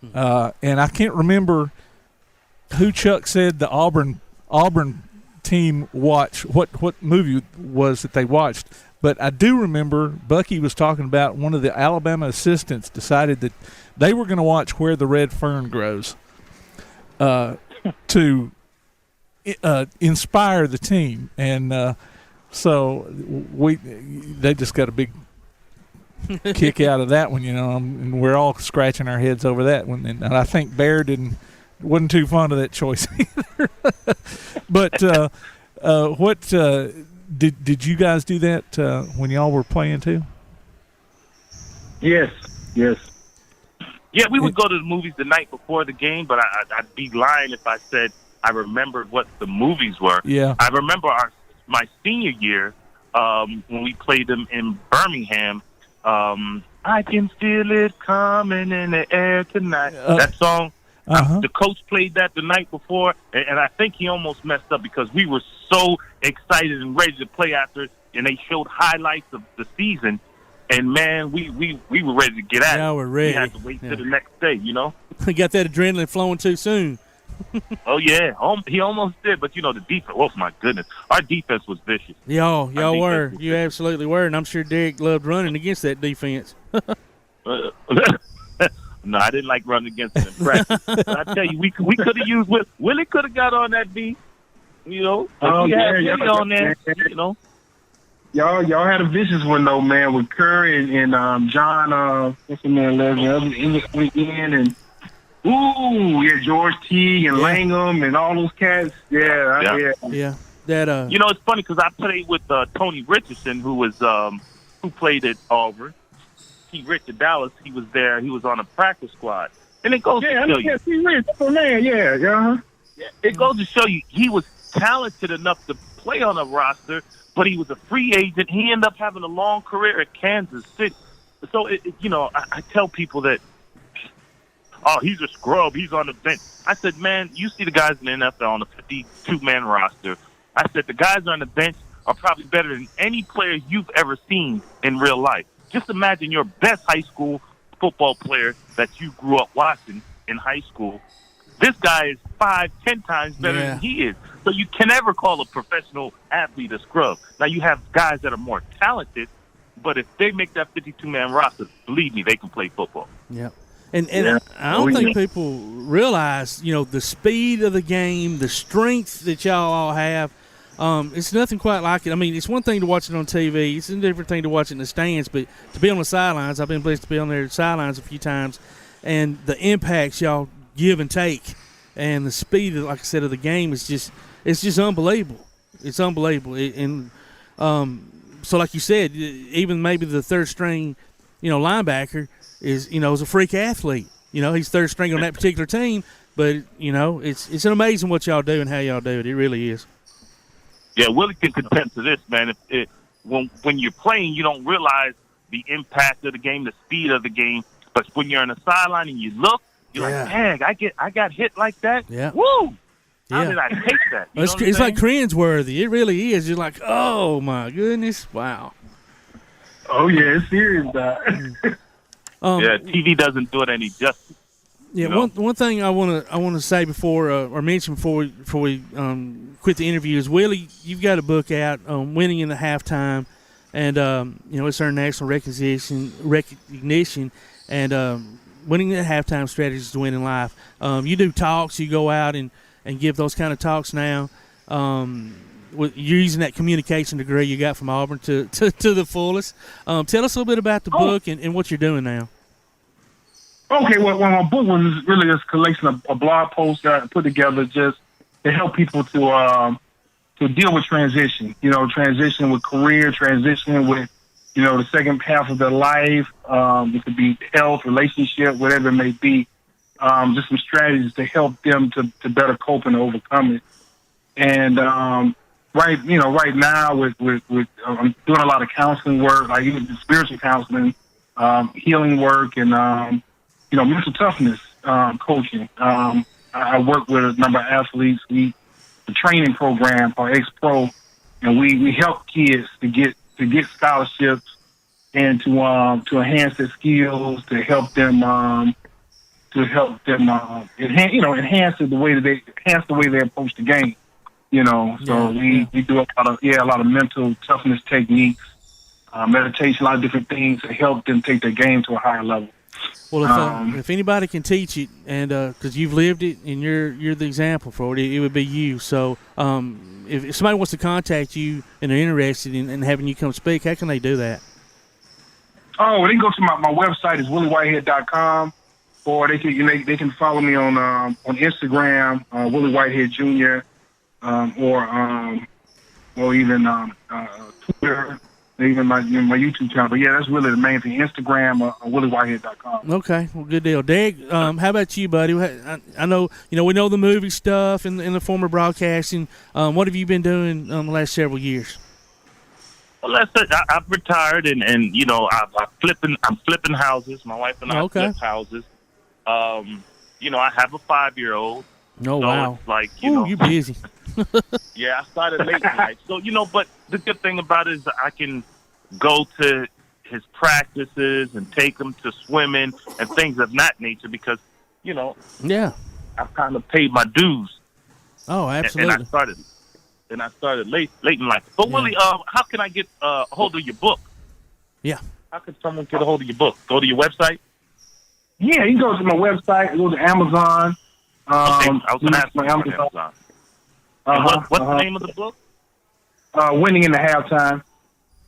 And I can't remember who Chuck said the Auburn team watched, what movie was that they watched. But I do remember Bucky was talking about one of the Alabama assistants decided that they were going to watch Where the Red Fern Grows to inspire the team. And so they just got a big kick out of that one, and we're all scratching our heads over that one. And I think Bear wasn't too fond of that choice either. But what did you guys do that when y'all were playing too? Yes. Yeah, we would go to the movies the night before the game, but I'd be lying if I said I remembered what the movies were. Yeah, I remember my senior year when we played them in Birmingham. I can feel it coming in the air tonight. That song, the coach played that the night before, and I think he almost messed up because we were so excited and ready to play after, and they showed highlights of the season, and man, we were ready to get at it. Yeah, we're ready. We had to wait till the next day, We got that adrenaline flowing too soon. Oh, yeah. He almost did, but, the defense, oh, my goodness. Our defense was vicious. Y'all were. You absolutely were, and I'm sure Derrick loved running against that defense. No, I didn't like running against them in practice. But I tell you, we could have used – Willie could have got on that beat, Oh, yeah, Willie on there, Y'all had a vicious one, though, man, with Curry and John, what's the man, weekend, and George T. and Langham and all those cats. Yeah. That it's funny because I played with Tony Richardson, who played at Auburn. T. Rich at Dallas. He was there. He was on a practice squad, and it goes to show you. T. Rich, man. It goes to show you he was talented enough to play on a roster, but he was a free agent. He ended up having a long career at Kansas City. So I tell people that, oh, he's a scrub, he's on the bench. I said, man, you see the guys in the NFL on the 52-man roster. I said, the guys on the bench are probably better than any player you've ever seen in real life. Just imagine your best high school football player that you grew up watching in high school. This guy is 5-10 times better than he is. So you can never call a professional athlete a scrub. Now, you have guys that are more talented, but if they make that 52-man roster, believe me, they can play football. Yeah. And I don't think people realize, the speed of the game, the strength that y'all all have. It's nothing quite like it. I mean, it's one thing to watch it on TV. It's a different thing to watch it in the stands. But to be on the sidelines, I've been blessed to be on their sidelines a few times, and the impacts y'all give and take, and the speed, like I said, of the game is just unbelievable. It's unbelievable. So like you said, even maybe the third string, linebacker is a freak athlete. He's third string on that particular team, but it's amazing what y'all do and how y'all do it. It really is. Yeah, Willie can contest to this, man. When you're playing, you don't realize the impact of the game, the speed of the game. But when you're on the sideline and you look, you're like, dang, I got hit like that. Yeah. Woo! How did I take that? It's like cringeworthy. It really is. You're like, oh my goodness, wow. Oh yeah, it's serious. TV doesn't do it any justice. Yeah, one thing I want to say before or mention before we quit the interview is, Willie, you've got a book out, Winning in the Halftime, and it's earned national recognition, and winning the halftime strategies to win in life. You do talks, you go out and give those kind of talks now. You're using that communication degree you got from Auburn to the fullest. Tell us a little bit about the book and what you're doing now. Okay, well, my book was really just a collection of blog posts that I put together just to help people to deal with transition. Transition with career, transition with the second half of their life. It could be health, relationship, whatever it may be. Just some strategies to help them to better cope and overcome it. And right now with I'm doing a lot of counseling work, like even spiritual counseling, healing work, and mental toughness coaching. I work with a number of athletes. The training program called X-Pro, and we help kids to get scholarships and to enhance their skills, to help them enhance the way they approach the game. So we do a lot of mental toughness techniques, meditation, a lot of different things to help them take their game to a higher level. Well, if anybody can teach it, and because you've lived it and you're the example for it, it would be you. So if somebody wants to contact you and they're interested in having you come speak, how can they do that? Oh, well, they can go to my website is williewhitehead.com, or they can follow me on Instagram, Willie Whitehead Jr., or even Twitter. Even my YouTube channel. But, yeah, that's really the main thing, Instagram or williewhitehead.com. Okay, well, good deal. Derrick, how about you, buddy? I know, we know the movie stuff and the former broadcasting. What have you been doing the last several years? Well, I've retired, and I'm flipping houses. My wife and I flip houses. I have a 5-year-old. Oh, so wow. It's like, you're busy. Yeah, I started late in life. So, but the good thing about it is I can go to his practices and take him to swimming and things of that nature because, yeah, I've kind of paid my dues. Oh, absolutely. And I started late in life. But, yeah. Willie, how can I get a hold of your book? Yeah. How can someone get a hold of your book? Go to your website? Yeah, you can go to my website, go to Amazon. Okay, I was going to ask you about Amazon. What's the name of the book? Winning in the Halftime.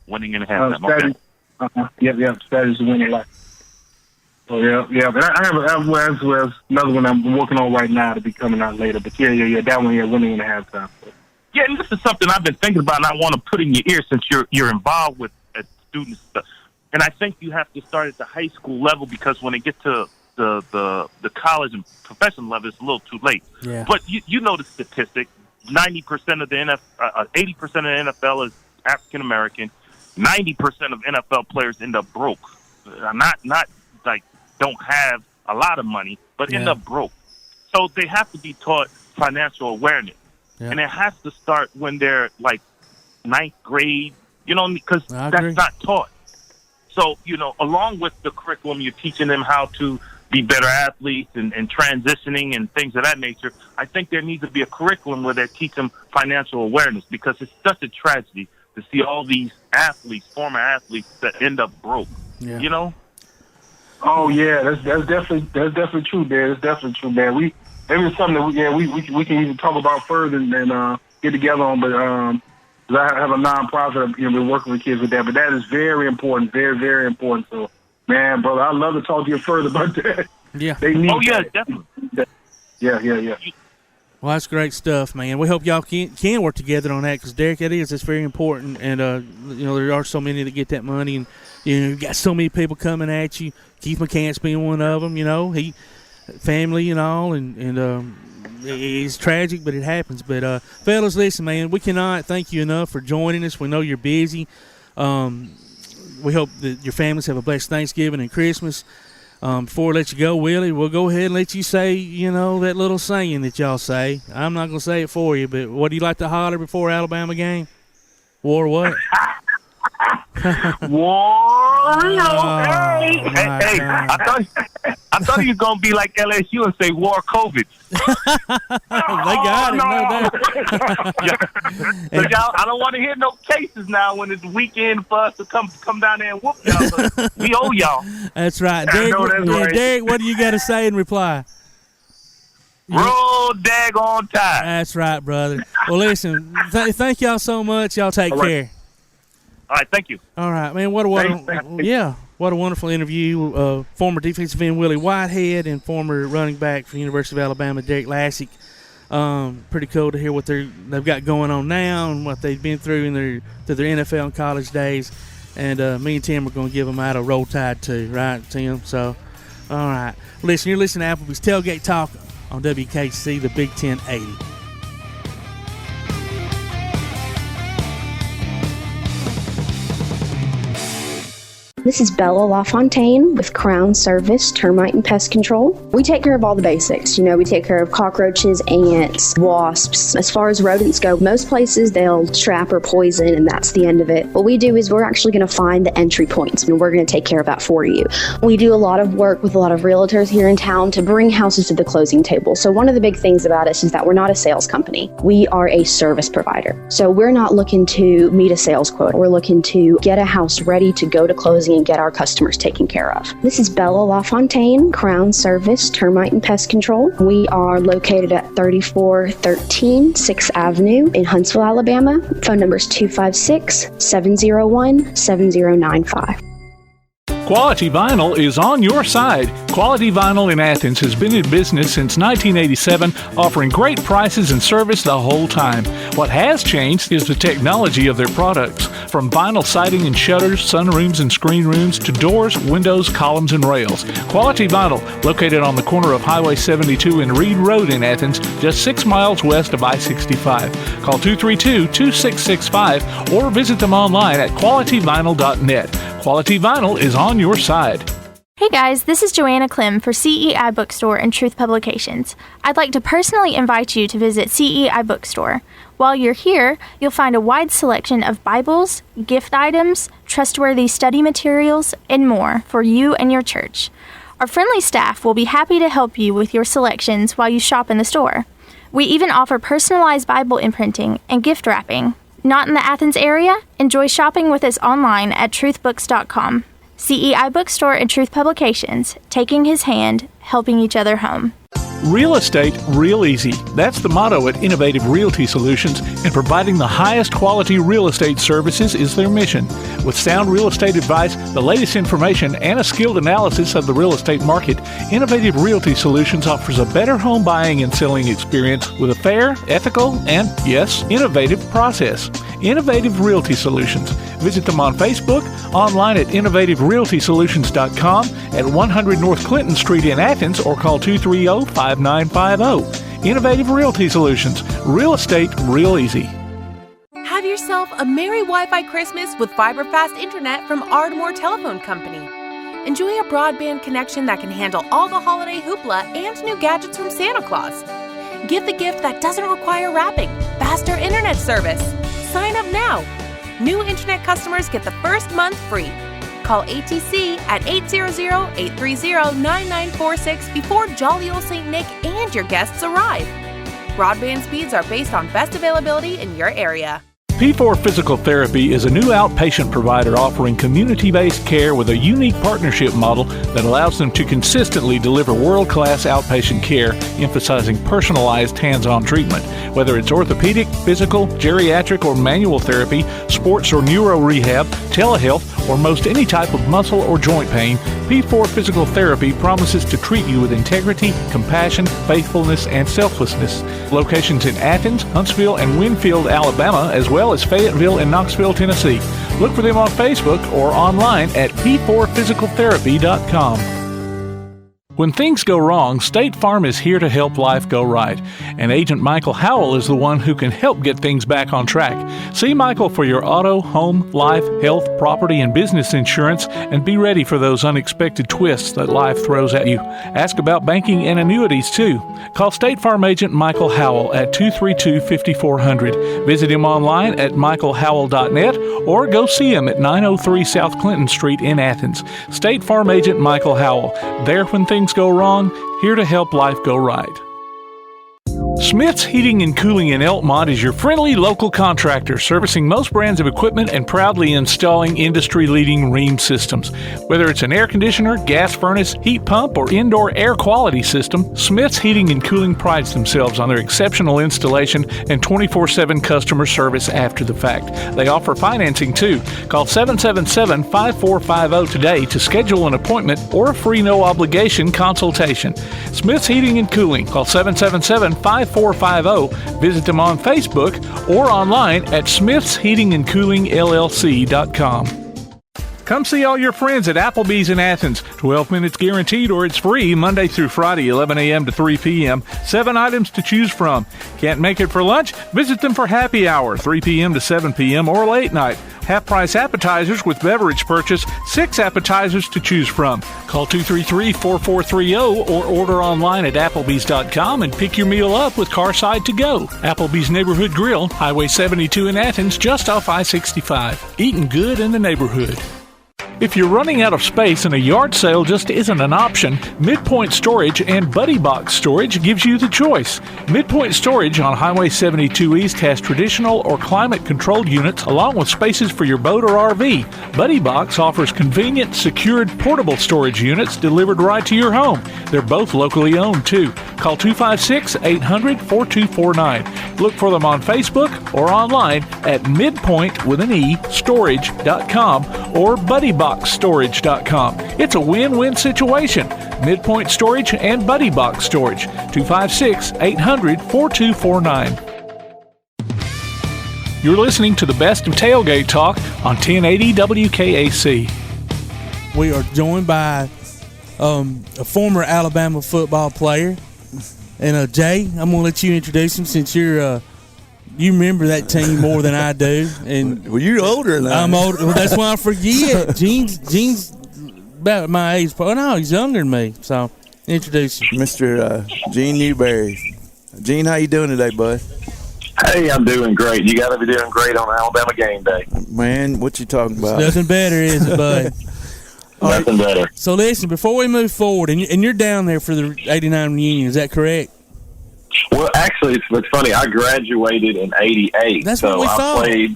Winning in the Halftime. Okay. Yep. Strategies to win in life. So yeah. But I have another one I'm working on right now to be coming out later. But yeah, that one, Winning in the Halftime. Yeah, and this is something I've been thinking about, and I want to put in your ear since you're involved with students. And I think you have to start at the high school level because when they get to the college and professional level, it's a little too late. Yeah. But you know the statistic. 80% of the NFL is African American. 90% of NFL players end up broke. Not like don't have a lot of money, but end up broke. So they have to be taught financial awareness, and it has to start when they're like 9th grade. Because that's not taught. So along with the curriculum, you're teaching them how to be better athletes and transitioning and things of that nature. I think there needs to be a curriculum where they teach them financial awareness because it's such a tragedy to see all these former athletes that end up broke. Yeah. Oh yeah, that's definitely true, man. It's definitely true, man. Maybe it's something that we can even talk about further and get together on. But I have a nonprofit, been working with kids with that. But that is very important, very very important. So. Man, brother, I'd love to talk to you further about that. Yeah. They need that. Definitely. Yeah. Well, that's great stuff, man. We hope y'all can work together on that because, Derrick, it's very important. And, there are so many that get that money. And, you've got so many people coming at you. Keith McCants being one of them, he family and all. And it's tragic, but it happens. But, fellas, listen, man, we cannot thank you enough for joining us. We know you're busy. We hope that your families have a blessed Thanksgiving and Christmas. Before I let you go, Willie, we'll go ahead and let you say, that little saying that y'all say. I'm not going to say it for you, but what do you like to holler before Alabama game? War what? War. Hey, I thought he was going to be like LSU and say war COVID. They got it, no doubt. So y'all, I don't want to hear no cases now when it's weekend for us to come down there and whoop y'all. We owe y'all. That's right. Derrick, what do you got to say in reply? Roll daggone tide. That's right, brother. Well, listen, thank y'all so much. Y'all take care. All right, thank you. All right, man. What a wonderful interview. Former defensive end Willie Whitehead and former running back for the University of Alabama, Derrick Lassic. Pretty cool to hear what they've got going on now and what they've been through in their NFL and college days. And me and Tim are going to give them out a Roll Tide too, right, Tim? So, all right. Listen, you're listening to Applebee's Tailgate Talk on WKC, the Big 1080. This is Bella LaFontaine with Crown Service Termite and Pest Control. We take care of all the basics. We take care of cockroaches, ants, wasps. As far as rodents go, most places they'll trap or poison, and that's the end of it. What we do is we're actually going to find the entry points, and we're going to take care of that for you. We do a lot of work with a lot of realtors here in town to bring houses to the closing table. So one of the big things about us is that we're not a sales company. We are a service provider. So we're not looking to meet a sales quota. We're looking to get a house ready to go to closing and get our customers taken care of. This is Bella LaFontaine, Crown Service Termite and Pest Control. We are located at 3413 6th Avenue in Huntsville, Alabama. Phone number is 256-701-7095. Quality Vinyl is on your side. Quality Vinyl in Athens has been in business since 1987, offering great prices and service the whole time. What has changed is the technology of their products. From vinyl siding and shutters, sunrooms and screen rooms, to doors, windows, columns, and rails. Quality Vinyl, located on the corner of Highway 72 and Reed Road in Athens, just 6 miles west of I-65. Call 232-2665 or visit them online at qualityvinyl.net. Quality Vinyl is on your side. Hey guys, this is Joanna Clem for CEI Bookstore and Truth Publications. I'd like to personally invite you to visit CEI Bookstore. While you're here, you'll find a wide selection of Bibles, gift items, trustworthy study materials, and more for you and your church. Our friendly staff will be happy to help you with your selections while you shop in the store. We even offer personalized Bible imprinting and gift wrapping. Not in the Athens area? Enjoy shopping with us online at truthbooks.com. CEI Bookstore and Truth Publications, taking his hand, helping each other home. Real estate real easy. That's the motto at Innovative Realty Solutions, and providing the highest quality real estate services is their mission. With sound real estate advice, the latest information, and a skilled analysis of the real estate market, Innovative Realty Solutions offers a better home buying and selling experience with a fair, ethical, and, yes, innovative process. Innovative Realty Solutions. Visit them on Facebook, online at innovativerealtysolutions.com, at 100 North Clinton Street in Athens, or call 230-5950. Innovative Realty Solutions. Real estate real easy. Have yourself a Merry Wi-Fi Christmas with fiber-fast internet from Ardmore Telephone Company. Enjoy a broadband connection that can handle all the holiday hoopla and new gadgets from Santa Claus. Give the gift that doesn't require wrapping, faster internet service. Sign up now. New internet customers get the first month free. Call ATC at 800-830-9946 before Jolly Old St. Nick and your guests arrive. Broadband speeds are based on best availability in your area. P4 Physical Therapy is a new outpatient provider offering community-based care with a unique partnership model that allows them to consistently deliver world-class outpatient care, emphasizing personalized hands-on treatment. Whether it's orthopedic, physical, geriatric, or manual therapy, sports or neuro rehab, telehealth, or most any type of muscle or joint pain, P4 Physical Therapy promises to treat you with integrity, compassion, faithfulness, and selflessness. Locations in Athens, Huntsville, and Winfield, Alabama, as well as Fayetteville and Knoxville, Tennessee. Look for them on Facebook or online at p4physicaltherapy.com. When things go wrong, State Farm is here to help life go right. And Agent Michael Howell is the one who can help get things back on track. See Michael for your auto, home, life, health, property, and business insurance, and be ready for those unexpected twists that life throws at you. Ask about banking and annuities, too. Call State Farm Agent Michael Howell at 232-5400. Visit him online at michaelhowell.net or go see him at 903 South Clinton Street in Athens. State Farm Agent Michael Howell. There when things go wrong, here to help life go right. Smith's Heating and Cooling in Elkmont is your friendly local contractor servicing most brands of equipment and proudly installing industry-leading Rheem systems. Whether it's an air conditioner, gas furnace, heat pump, or indoor air quality system, Smith's Heating and Cooling prides themselves on their exceptional installation and 24/7 customer service after the fact. They offer financing too. Call 777-5450 today to schedule an appointment or a free no-obligation consultation. Smith's Heating and Cooling. Call 777-5450. Visit them on Facebook or online at smithsheatingandcoolingllc.com. Come see all your friends at Applebee's in Athens. 12 minutes guaranteed or it's free Monday through Friday, 11 a.m. to 3 p.m. 7 items to choose from. Can't make it for lunch? Visit them for happy hour, 3 p.m. to 7 p.m. or late night. Half-price appetizers with beverage purchase, 6 appetizers to choose from. Call 233-4430 or order online at Applebee's.com and pick your meal up with Carside to go. Applebee's Neighborhood Grill, Highway 72 in Athens, just off I-65. Eating good in the neighborhood. If you're running out of space and a yard sale just isn't an option, Midpoint Storage and Buddy Box Storage gives you the choice. Midpoint Storage on Highway 72 East has traditional or climate-controlled units along with spaces for your boat or RV. Buddy Box offers convenient, secured, portable storage units delivered right to your home. They're both locally owned, too. Call 256-800-4249. Look for them on Facebook or online at midpoint.storage.com or buddyboxstorage.com. It's a win-win situation. Midpoint Storage and Buddy Box Storage. 256-800-4249. You're listening to the best of Tailgate Talk on 1080 WKAC. We are joined by a former Alabama football player. And Jay, I'm going to let you introduce him since you're you remember that team more than I do. And well, you're older than I'm older. Well, that's why I forget. Gene's about my age. Oh, no, he's younger than me. So, introduce you. Mr. Gene Newberry. Gene, how you doing today, bud? Hey, I'm doing great. You got to be doing great on Alabama game day. Man, what you talking about? Nothing better, is it, bud? Nothing better. So, listen, before we move forward, and you're down there for the 89 reunion, is that correct? Well, actually, it's funny. I graduated in '88. That's what we thought. I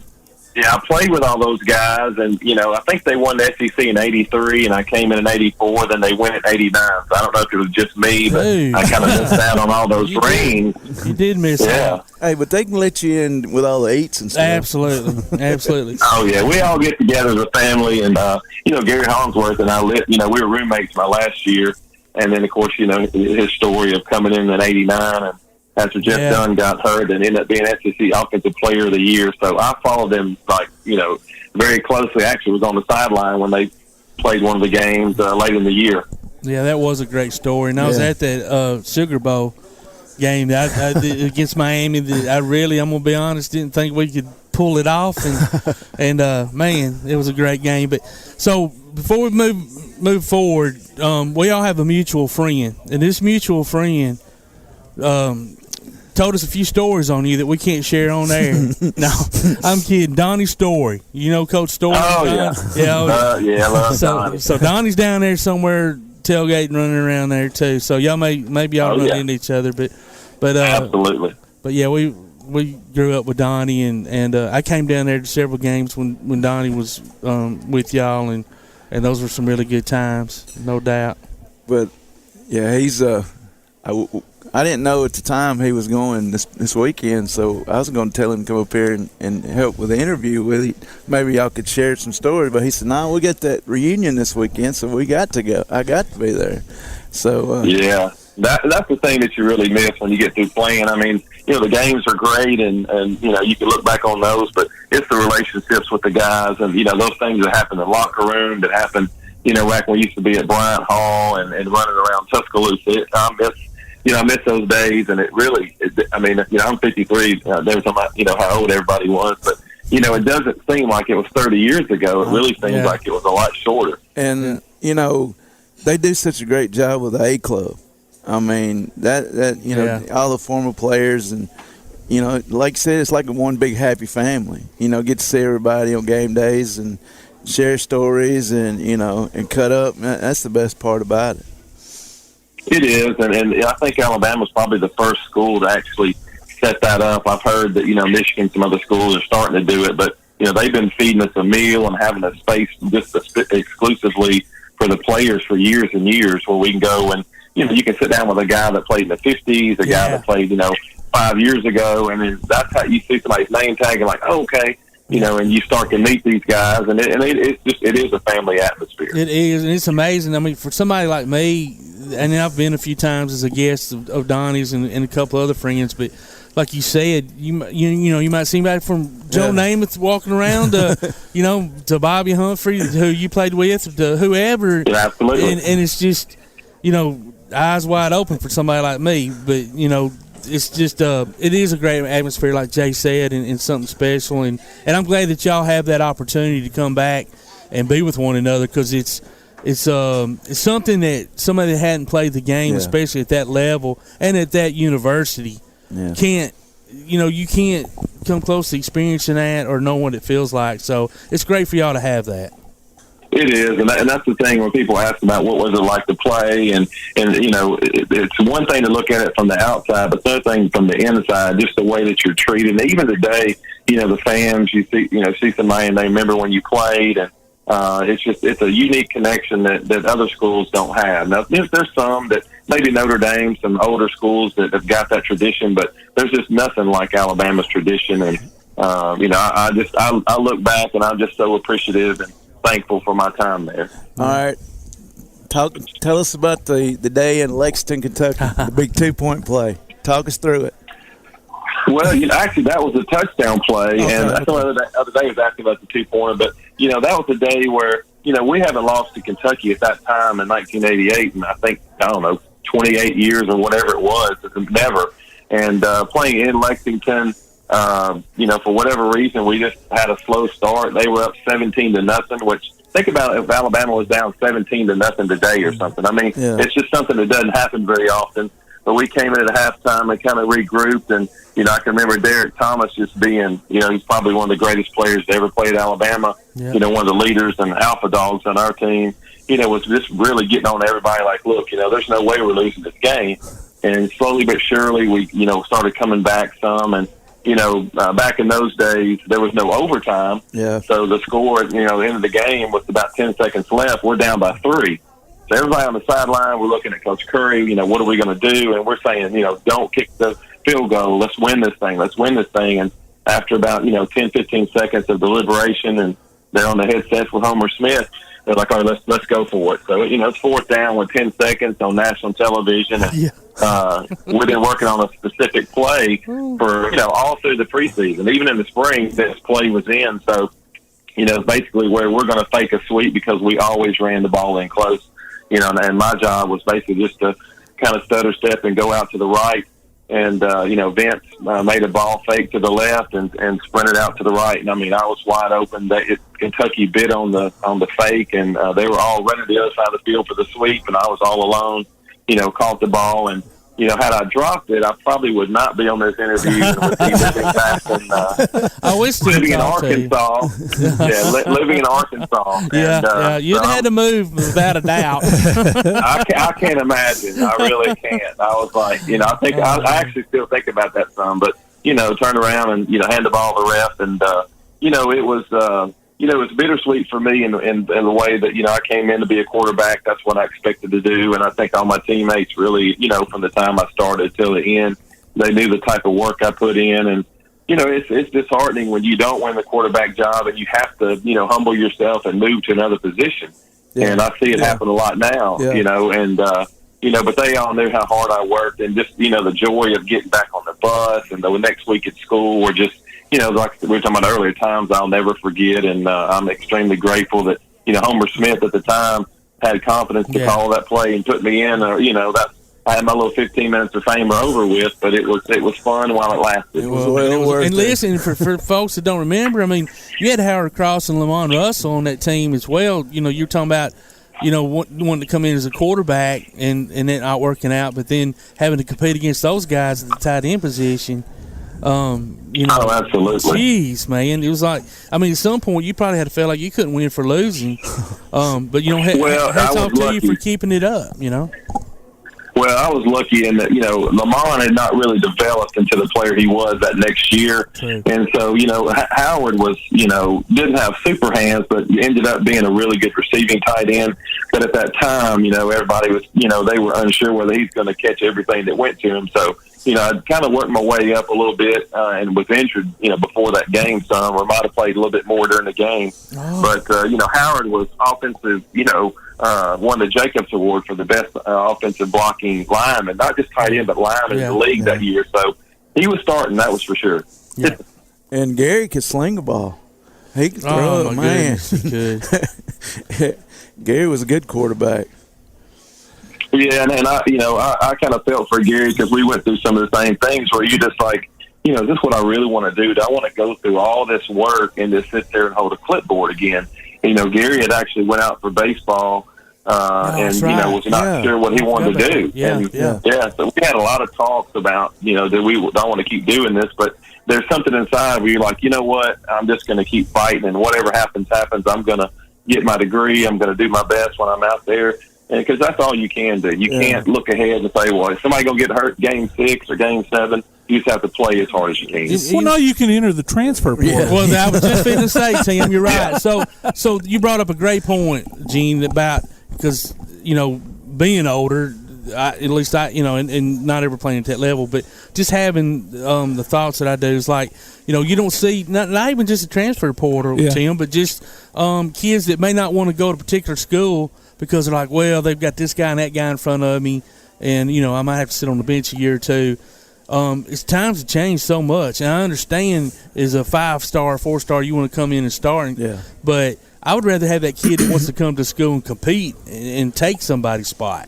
played with all those guys, and I think they won the SEC in '83, and I came in '84. Then they went in '89. So I don't know if it was just me, but I kind of missed out on all those rings. You did miss out. Hey, but they can let you in with all the 8s and stuff. Absolutely. Oh yeah, we all get together as a family, and Gary Hollingsworth and I we were roommates my last year, and then of course his story of coming in '89 and. After Jeff Dunn got hurt and ended up being SEC Offensive Player of the Year. So I followed them, very closely. Actually, was on the sideline when they played one of the games late in the year. Yeah, that was a great story. And I was at that Sugar Bowl game that I did against Miami. I'm going to be honest, didn't think we could pull it off. And man, it was a great game. But so before we move forward, we all have a mutual friend. And this mutual friend told us a few stories on you that we can't share on air. No, I'm kidding. Donnie Story. You know Coach Story? Oh, yeah. I love Donnie. So Donnie's down there somewhere tailgating, running around there, too. So y'all maybe y'all run into each other. But absolutely. But, yeah, we grew up with Donnie, and I came down there to several games when Donnie was with y'all, and those were some really good times, no doubt. But, yeah, he's I didn't know at the time he was going this weekend, so I was going to tell him to come up here and help with the interview with him. Maybe y'all could share some stories, but he said, no, we got that reunion this weekend, so we got to go. I got to be there. So that's the thing that you really miss when you get through playing. I mean, the games are great, and you can look back on those, but it's the relationships with the guys, and those things that happen in the locker room, that happen, back when we used to be at Bryant Hall and running around Tuscaloosa. I miss those days, and it really, I'm 53. They were talking about, how old everybody was, but, it doesn't seem like it was 30 years ago. It really seems like it was a lot shorter. And, they do such a great job with the A Club. I mean, all the former players, and, like I said, it's like one big happy family. Get to see everybody on game days and share stories and, and cut up. That's the best part about it. It is, and I think Alabama's probably the first school to actually set that up. I've heard that, Michigan, some other schools are starting to do it, but, they've been feeding us a meal and having a space just exclusively for the players for years and years, where we can go and, you can sit down with a guy that played in the 50s, a guy that played, 5 years ago, and then that's how you see somebody's name tag and like, oh, okay. And you start to meet these guys, and it is a family atmosphere. It is, and it's amazing. I mean, for somebody like me, and I've been a few times as a guest of Donnie's and a couple other friends, but like you said, you might see anybody from Joe Namath walking around, to Bobby Humphrey, who you played with, to whoever. Yeah, absolutely. And it's just, eyes wide open for somebody like me. But, it's just it is a great atmosphere, like Jay said, and something special. And I'm glad that y'all have that opportunity to come back and be with one another, because it's something that somebody that hadn't played the game, especially at that level and at that university, can't. You can't come close to experiencing that or know what it feels like. So it's great for y'all to have that. It is, and that's the thing when people ask about what was it like to play, and it's one thing to look at it from the outside, but the other thing from the inside, just the way that you're treated. And even today, the fans, you see somebody and they remember when you played, and it's a unique connection that other schools don't have. Now, there's some that maybe Notre Dame, some older schools that have got that tradition, but there's just nothing like Alabama's tradition. And I look back and I'm just so appreciative and thankful for my time there. All right. Tell us about the day in Lexington, Kentucky, the big 2-point play. Talk us through it. Well, actually, that was a touchdown play, and the other day I was asking about the 2-pointer, but, that was the day where, we haven't lost to Kentucky at that time in 1988, and I think, 28 years or whatever it was, never. And playing in Lexington, for whatever reason, we just had a slow start. They were up 17-0, which, think about it, if Alabama was down 17-0 today or something. I mean, it's just something that doesn't happen very often. But we came in at halftime and kind of regrouped, and, I can remember Derrick Thomas just being, he's probably one of the greatest players to ever play at Alabama, one of the leaders and alpha dogs on our team, was just really getting on everybody like, look, there's no way we're losing this game. And slowly but surely we, started coming back some, and, back in those days, there was no overtime. Yeah. So the score, the end of the game with about 10 seconds left, we're down by 3. So everybody on the sideline, we're looking at Coach Curry, what are we going to do? And we're saying, don't kick the field goal. Let's win this thing. And after about, 10, 15 seconds of deliberation, and they're on the headsets with Homer Smith, they're like, all right, let's go for it. So, it's 4th down with 10 seconds on national television. And, we've been working on a specific play for, all through the preseason. Even in the spring, this play was in. So, basically where we're going to fake a sweep because we always ran the ball in close. And my job was basically just to kind of stutter step and go out to the right. And, Vince made a ball fake to the left and sprinted out to the right. And, I was wide open. Kentucky bit on the fake, and they were all running to the other side of the field for the sweep, and I was all alone, caught the ball. And, had I dropped it, I probably would not be on this interview with back I wish living in Arkansas. Living in Arkansas. And, you'd have had to move without a doubt. I can't imagine. I really can't. I was like, I actually still think about that some, but turn around and hand the ball to the ref, and it was bittersweet for me in the way that, I came in to be a quarterback. That's what I expected to do. And I think all my teammates really, from the time I started till the end, they knew the type of work I put in. And, it's disheartening when you don't win the quarterback job and you have to, humble yourself and move to another position. Yeah. And I see it happen a lot now, but they all knew how hard I worked, and just, the joy of getting back on the bus, and the next week at school were just, like we were talking about earlier, times I'll never forget. And I'm extremely grateful that, Homer Smith at the time had confidence to call that play and put me in. That I had my little 15 minutes of fame over with, but it was fun while it lasted. And listen, for folks that don't remember, you had Howard Cross and Lamont Russell on that team as well. You're talking about, wanting to come in as a quarterback and then not working out, but then having to compete against those guys at the tight end position. Oh, absolutely. Jeez, man. It was like, at some point you probably had to feel like you couldn't win for losing. But, hats off to you for keeping it up, Well, I was lucky in that, Lamont had not really developed into the player he was that next year. True. And so, Howard was, didn't have super hands, but ended up being a really good receiving tight end. But at that time, everybody was, they were unsure whether he's going to catch everything that went to him. So, I kind of worked my way up a little bit and was injured, before that game some, or might have played a little bit more during the game. Oh. But, Howard was offensive, won the Jacobs Award for the best offensive blocking lineman, not just tight end, but lineman in the league that year. So, he was starting. That was for sure. Yeah. And Gary could sling a ball. He could throw it, man. Gary was a good quarterback. Yeah, and I kind of felt for Gary because we went through some of the same things where you just like, this is what I really want to do. Do I want to go through all this work and just sit there and hold a clipboard again? Gary had actually went out for baseball and, was not sure what he wanted to do. So we had a lot of talks about, that we don't want to keep doing this, but there's something inside where you're like, you know what, I'm just going to keep fighting, and whatever happens. I'm going to get my degree. I'm going to do my best when I'm out there. Because that's all you can do. You can't look ahead and say, well, is somebody going to get hurt game 6 or game 7? You just have to play as hard as you can. Well, no, you can enter the transfer portal. Yeah. Well, I was just going to say, Tim, you're right. So you brought up a great point, Gene, about because, being older, at least I, and not ever playing at that level, but just having the thoughts that I do is like, you don't see, not even just a transfer portal, Tim, but just kids that may not want to go to a particular school because they're like, well, they've got this guy and that guy in front of me, and, I might have to sit on the bench a year or two. It's times have changed so much, and I understand as a 5-star, 4-star, you want to come in and start, but I would rather have that kid that wants to come to school and compete and take somebody's spot.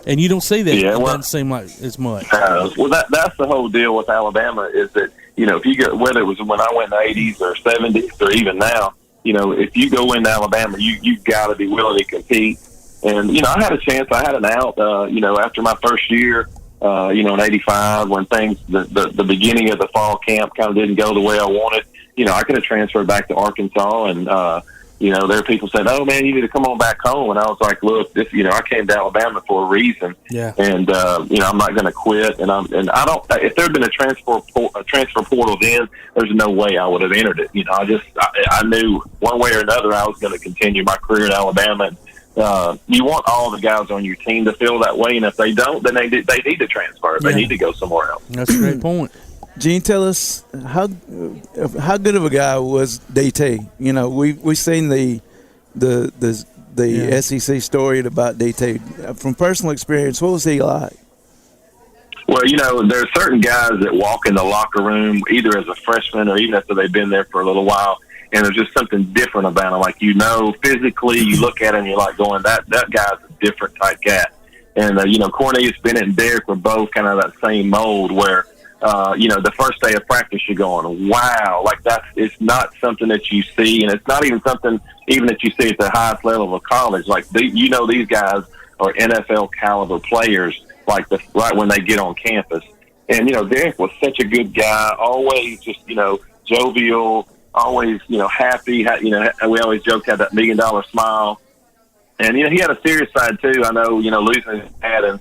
And you don't see that. It doesn't seem like as much. Well, that's the whole deal with Alabama is that, if you go, whether it was when I went in the 80s or 70s or even now, if you go into Alabama, you've got to be willing to compete. And, I had a chance. I had an out, after my first year, in 85 when things, the beginning of the fall camp kind of didn't go the way I wanted. I could have transferred back to Arkansas and, there are people saying, "Oh man, you need to come on back home." And I was like, "Look, this, I came to Alabama for a reason, and I'm not going to quit." And I don't. If there had been a transfer portal then, there's no way I would have entered it. I knew one way or another I was going to continue my career in Alabama. And, you want all the guys on your team to feel that way, and if they don't, then they need to transfer. They need to go somewhere else. That's a great point. Gene, tell us how good of a guy was DT. We've seen the SEC story about DT. From personal experience, what was he like? Well, there are certain guys that walk in the locker room either as a freshman or even after they've been there for a little while, and there's just something different about him. Like, physically, you look at him and you're like going, that guy's a different type cat. And, Cornelius Bennett and Derrick were both kind of that same mold where, the first day of practice, you're going, wow, like it's not something that you see, and it's not even something even that you see at the highest level of college. Like, these guys are NFL caliber players, like right when they get on campus. And, Derrick was such a good guy, always just, jovial, always, happy. We always joked, had that $1 million smile. And, he had a serious side too. I know, losing his dad and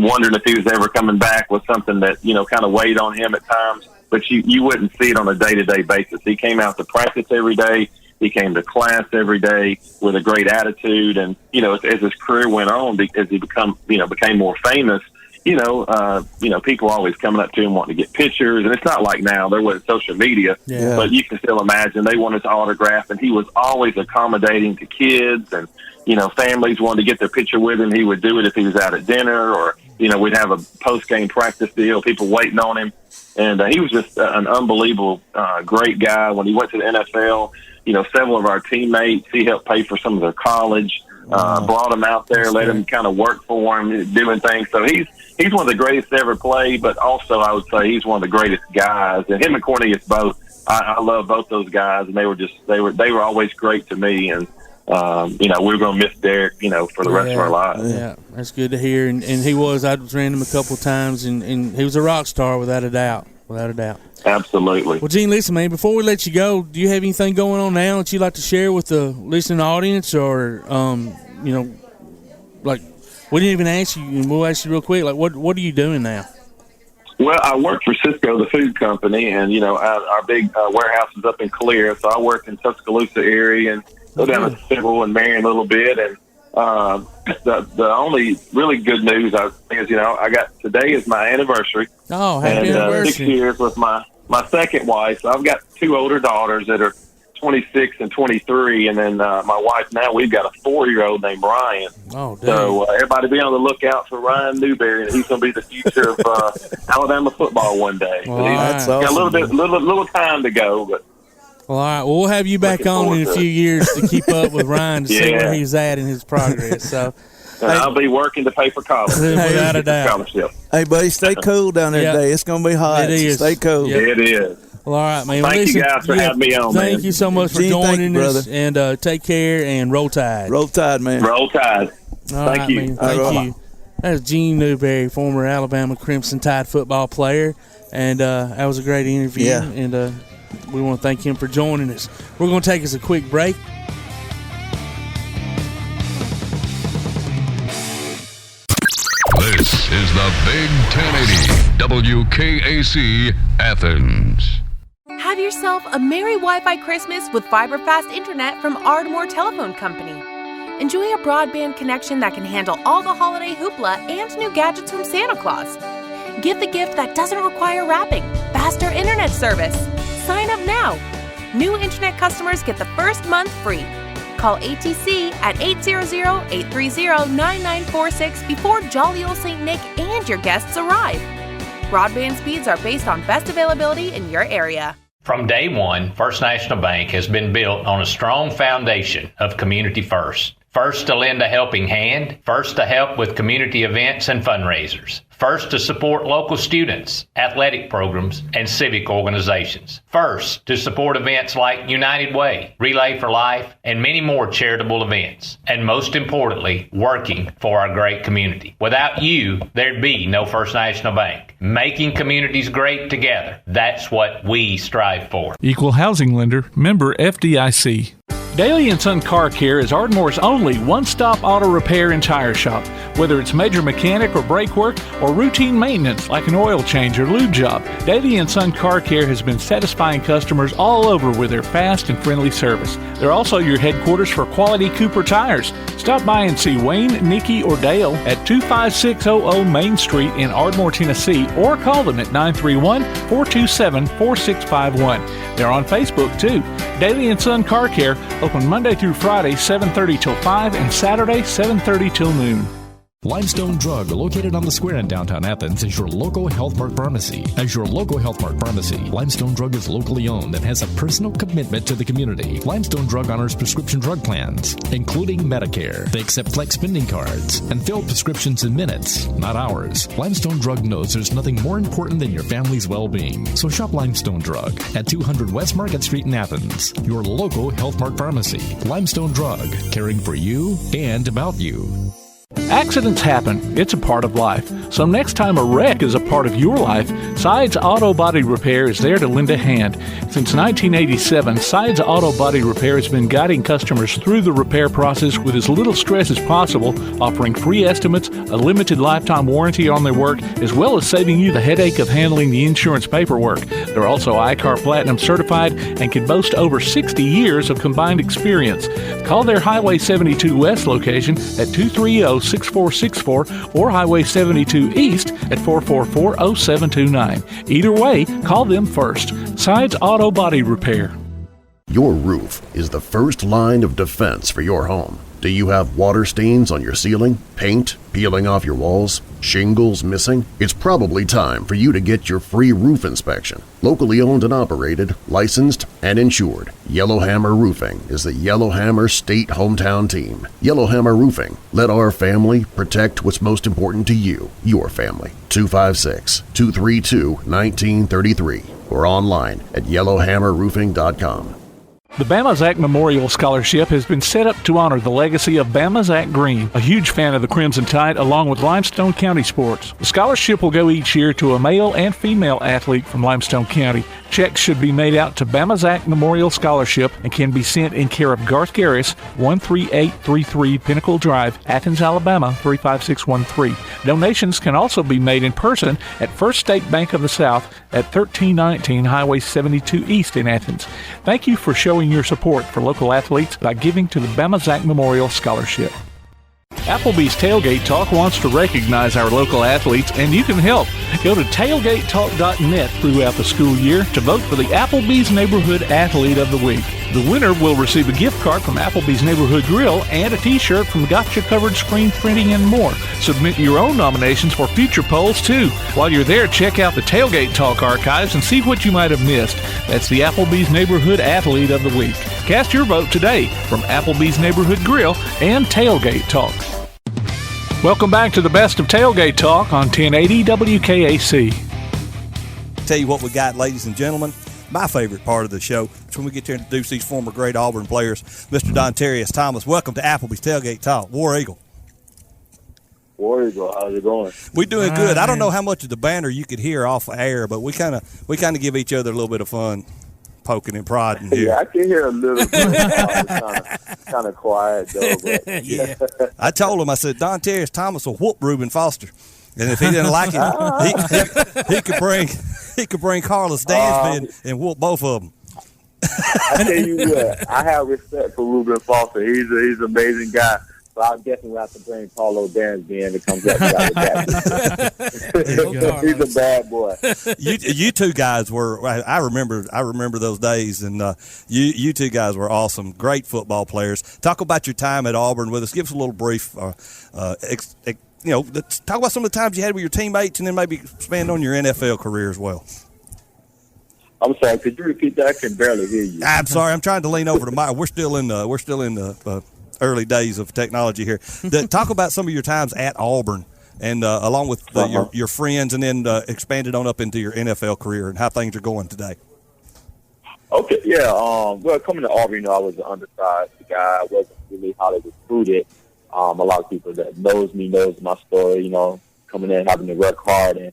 wondering if he was ever coming back was something that, kind of weighed on him at times. But you wouldn't see it on a day-to-day basis. He came out to practice every day. He came to class every day with a great attitude. And, as his career went on, as he became more famous, people always coming up to him wanting to get pictures. And it's not like now, there wasn't social media, but you can still imagine they wanted to autograph. And he was always accommodating to kids and, families wanted to get their picture with him. He would do it if he was out at dinner or, we'd have a post-game practice deal, people waiting on him. And he was just an unbelievable, great guy. When he went to the NFL, several of our teammates, he helped pay for some of their college, brought him out there, let him kind of work for him, doing things. So he's one of the greatest to ever play, but also I would say he's one of the greatest guys. And him and Cornelius both, I love both those guys, and they were always great to me. And we're going to miss Derrick, for the rest of our lives. Yeah, that's good to hear. And he was, I ran him a couple of times, and he was a rock star without a doubt. Absolutely. Well, Gene, listen, man, before we let you go, do you have anything going on now that you'd like to share with the listening audience, or, like, we didn't even ask you, and we'll ask you real quick, like, what are you doing now? Well, I work for Cisco, the food company, and, our big warehouse is up in Clear, so I work in Tuscaloosa area and go down to Civil and Marion a little bit. And the only really good news is, today is my anniversary. Oh, happy anniversary. 6 years with my second wife. So I've got 2 older daughters that are 26 and 23, and then my wife now, we've got a 4-year-old named Ryan. Oh, damn. So everybody be on the lookout for Ryan Newberry, and he's going to be the future of Alabama football one day. Well, that's got awesome. a little time to go, but. Well, all right. Well, we'll have you back on in a few years to keep up with Ryan to see where he's at in his progress. So. I'll be working to pay for college. Without a doubt. Scholarship. Hey, buddy, stay cool down there today. It's going to be hot. It is. Stay cool. Yep. It is. Well, all right, man. Thank you guys for having me on, Thank man. you so much for joining us. And take care and roll tide. Roll tide, man. Roll tide. Thank you. Man, thank you. That's Gene Newberry, former Alabama Crimson Tide football player. And that was a great interview. Yeah. And we want to thank him for joining us. We're going to take us a quick break. This is the Big 1080 WKAC Athens. Have yourself a Merry Wi-Fi Christmas with fiber-fast internet from Ardmore Telephone Company. Enjoy a broadband connection that can handle all the holiday hoopla and new gadgets from Santa Claus. Get the gift that doesn't require wrapping, faster internet service. Sign up now. New internet customers get the first month free. Call ATC at 800-830-9946 before Jolly Old St. Nick and your guests arrive. Broadband speeds are based on best availability in your area. From day one, First National Bank has been built on a strong foundation of community first. First to lend a helping hand, first to help with community events and fundraisers, first to support local students, athletic programs, and civic organizations, first to support events like United Way, Relay for Life, and many more charitable events, and most importantly, working for our great community. Without you, there'd be no First National Bank. Making communities great together, that's what we strive for. Equal housing lender, member FDIC. Daly & Son Car Care is Ardmore's only one-stop auto repair and tire shop. Whether it's major mechanic or brake work or routine maintenance like an oil change or lube job, Daly & Son Car Care has been satisfying customers all over with their fast and friendly service. They're also your headquarters for quality Cooper tires. Stop by and see Wayne, Nikki, or Dale at 25600 Main Street in Ardmore, Tennessee, or call them at 931-427-4651. They're on Facebook, too. Daly & Son Car Care, open Monday through Friday, 7:30 till 5, and Saturday, 7:30 till noon. Limestone Drug, located on the square in downtown Athens, is your local Health Mart pharmacy. As your local Health Mart pharmacy, Limestone Drug is locally owned and has a personal commitment to the community. Limestone Drug honors prescription drug plans, including Medicare. They accept flex spending cards and fill prescriptions in minutes, not hours. Limestone Drug knows there's nothing more important than your family's well-being. So shop Limestone Drug at 200 West Market Street in Athens, your local Health Mart pharmacy. Limestone Drug, caring for you and about you. Accidents happen. It's a part of life. So next time a wreck is a part of your life, Sides Auto Body Repair is there to lend a hand. Since 1987, Sides Auto Body Repair has been guiding customers through the repair process with as little stress as possible, offering free estimates, a limited lifetime warranty on their work, as well as saving you the headache of handling the insurance paperwork. They're also ICAR Platinum certified and can boast over 60 years of combined experience. Call their Highway 72 West location at 230-6464 or Highway 72 East at 444-0729. Either way, call them first. Sides Auto Body Repair. Your roof is the first line of defense for your home. Do you have water stains on your ceiling, paint peeling off your walls, shingles missing? It's probably time for you to get your free roof inspection. Locally owned and operated, licensed, and insured, Yellowhammer Roofing is the Yellowhammer State Hometown Team. Yellowhammer Roofing. Let our family protect what's most important to you, your family. 256-232-1933 or online at yellowhammerroofing.com. The Bama Zach Memorial Scholarship has been set up to honor the legacy of Bama Zach Green, a huge fan of the Crimson Tide along with Limestone County sports. The scholarship will go each year to a male and female athlete from Limestone County. Checks should be made out to Bama Zach Memorial Scholarship and can be sent in care of Garth Jeris, 13833 Pinnacle Drive, Athens, Alabama, 35613. Donations can also be made in person at First State Bank of the South at 1319 Highway 72 East in Athens. Thank you for showing your support for local athletes by giving to the Bama Zach Memorial Scholarship. Applebee's Tailgate Talk wants to recognize our local athletes, and you can help. Go to tailgatetalk.net throughout the school year to vote for the Applebee's Neighborhood Athlete of the Week. The winner will receive a gift card from Applebee's Neighborhood Grill and a t-shirt from Gotcha Covered Screen Printing and more. Submit your own nominations for future polls, too. While you're there, check out the Tailgate Talk archives and see what you might have missed. That's the Applebee's Neighborhood Athlete of the Week. Cast your vote today from Applebee's Neighborhood Grill and Tailgate Talk. Welcome back to the best of Tailgate Talk on 1080 WKAC. Tell you what we got, ladies and gentlemen. My favorite part of the show is when we get to introduce these former great Auburn players. Mr. Dontarrious Thomas, welcome to Applebee's Tailgate Talk. War Eagle. War Eagle, how's it going? We're doing good. I don't know how much of the banter you could hear off air, but we kind of give each other a little bit of fun, poking and prodding here. Yeah, I can hear a little bit. Kind of quiet though. But, yeah. I told him, I said, Dontarrious Thomas will whoop Reuben Foster. And if he didn't like it, he could bring Carlos Dansby and whoop both of them. I tell you what, I have respect for Reuben Foster. He's an amazing guy. But I definitely have to bring Carlos Dansby in to come back to He's a bad boy. You two guys were. I remember those days, and you two guys were awesome. Great football players. Talk about your time at Auburn with us. Give us a little brief. Let's talk about some of the times you had with your teammates, and then maybe expand on your NFL career as well. I'm sorry. Could you repeat that? I can barely hear you. I'm sorry. I'm trying to lean over to Mike. We're still in the early days of technology here. Talk about some of your times at Auburn, and along with your friends, and then expanded on up into your NFL career and how things are going today. Okay. Yeah. Well, coming to Auburn, I was an undersized guy. I wasn't really highly recruited. A lot of people that knows me knows my story, coming in, having to work hard and,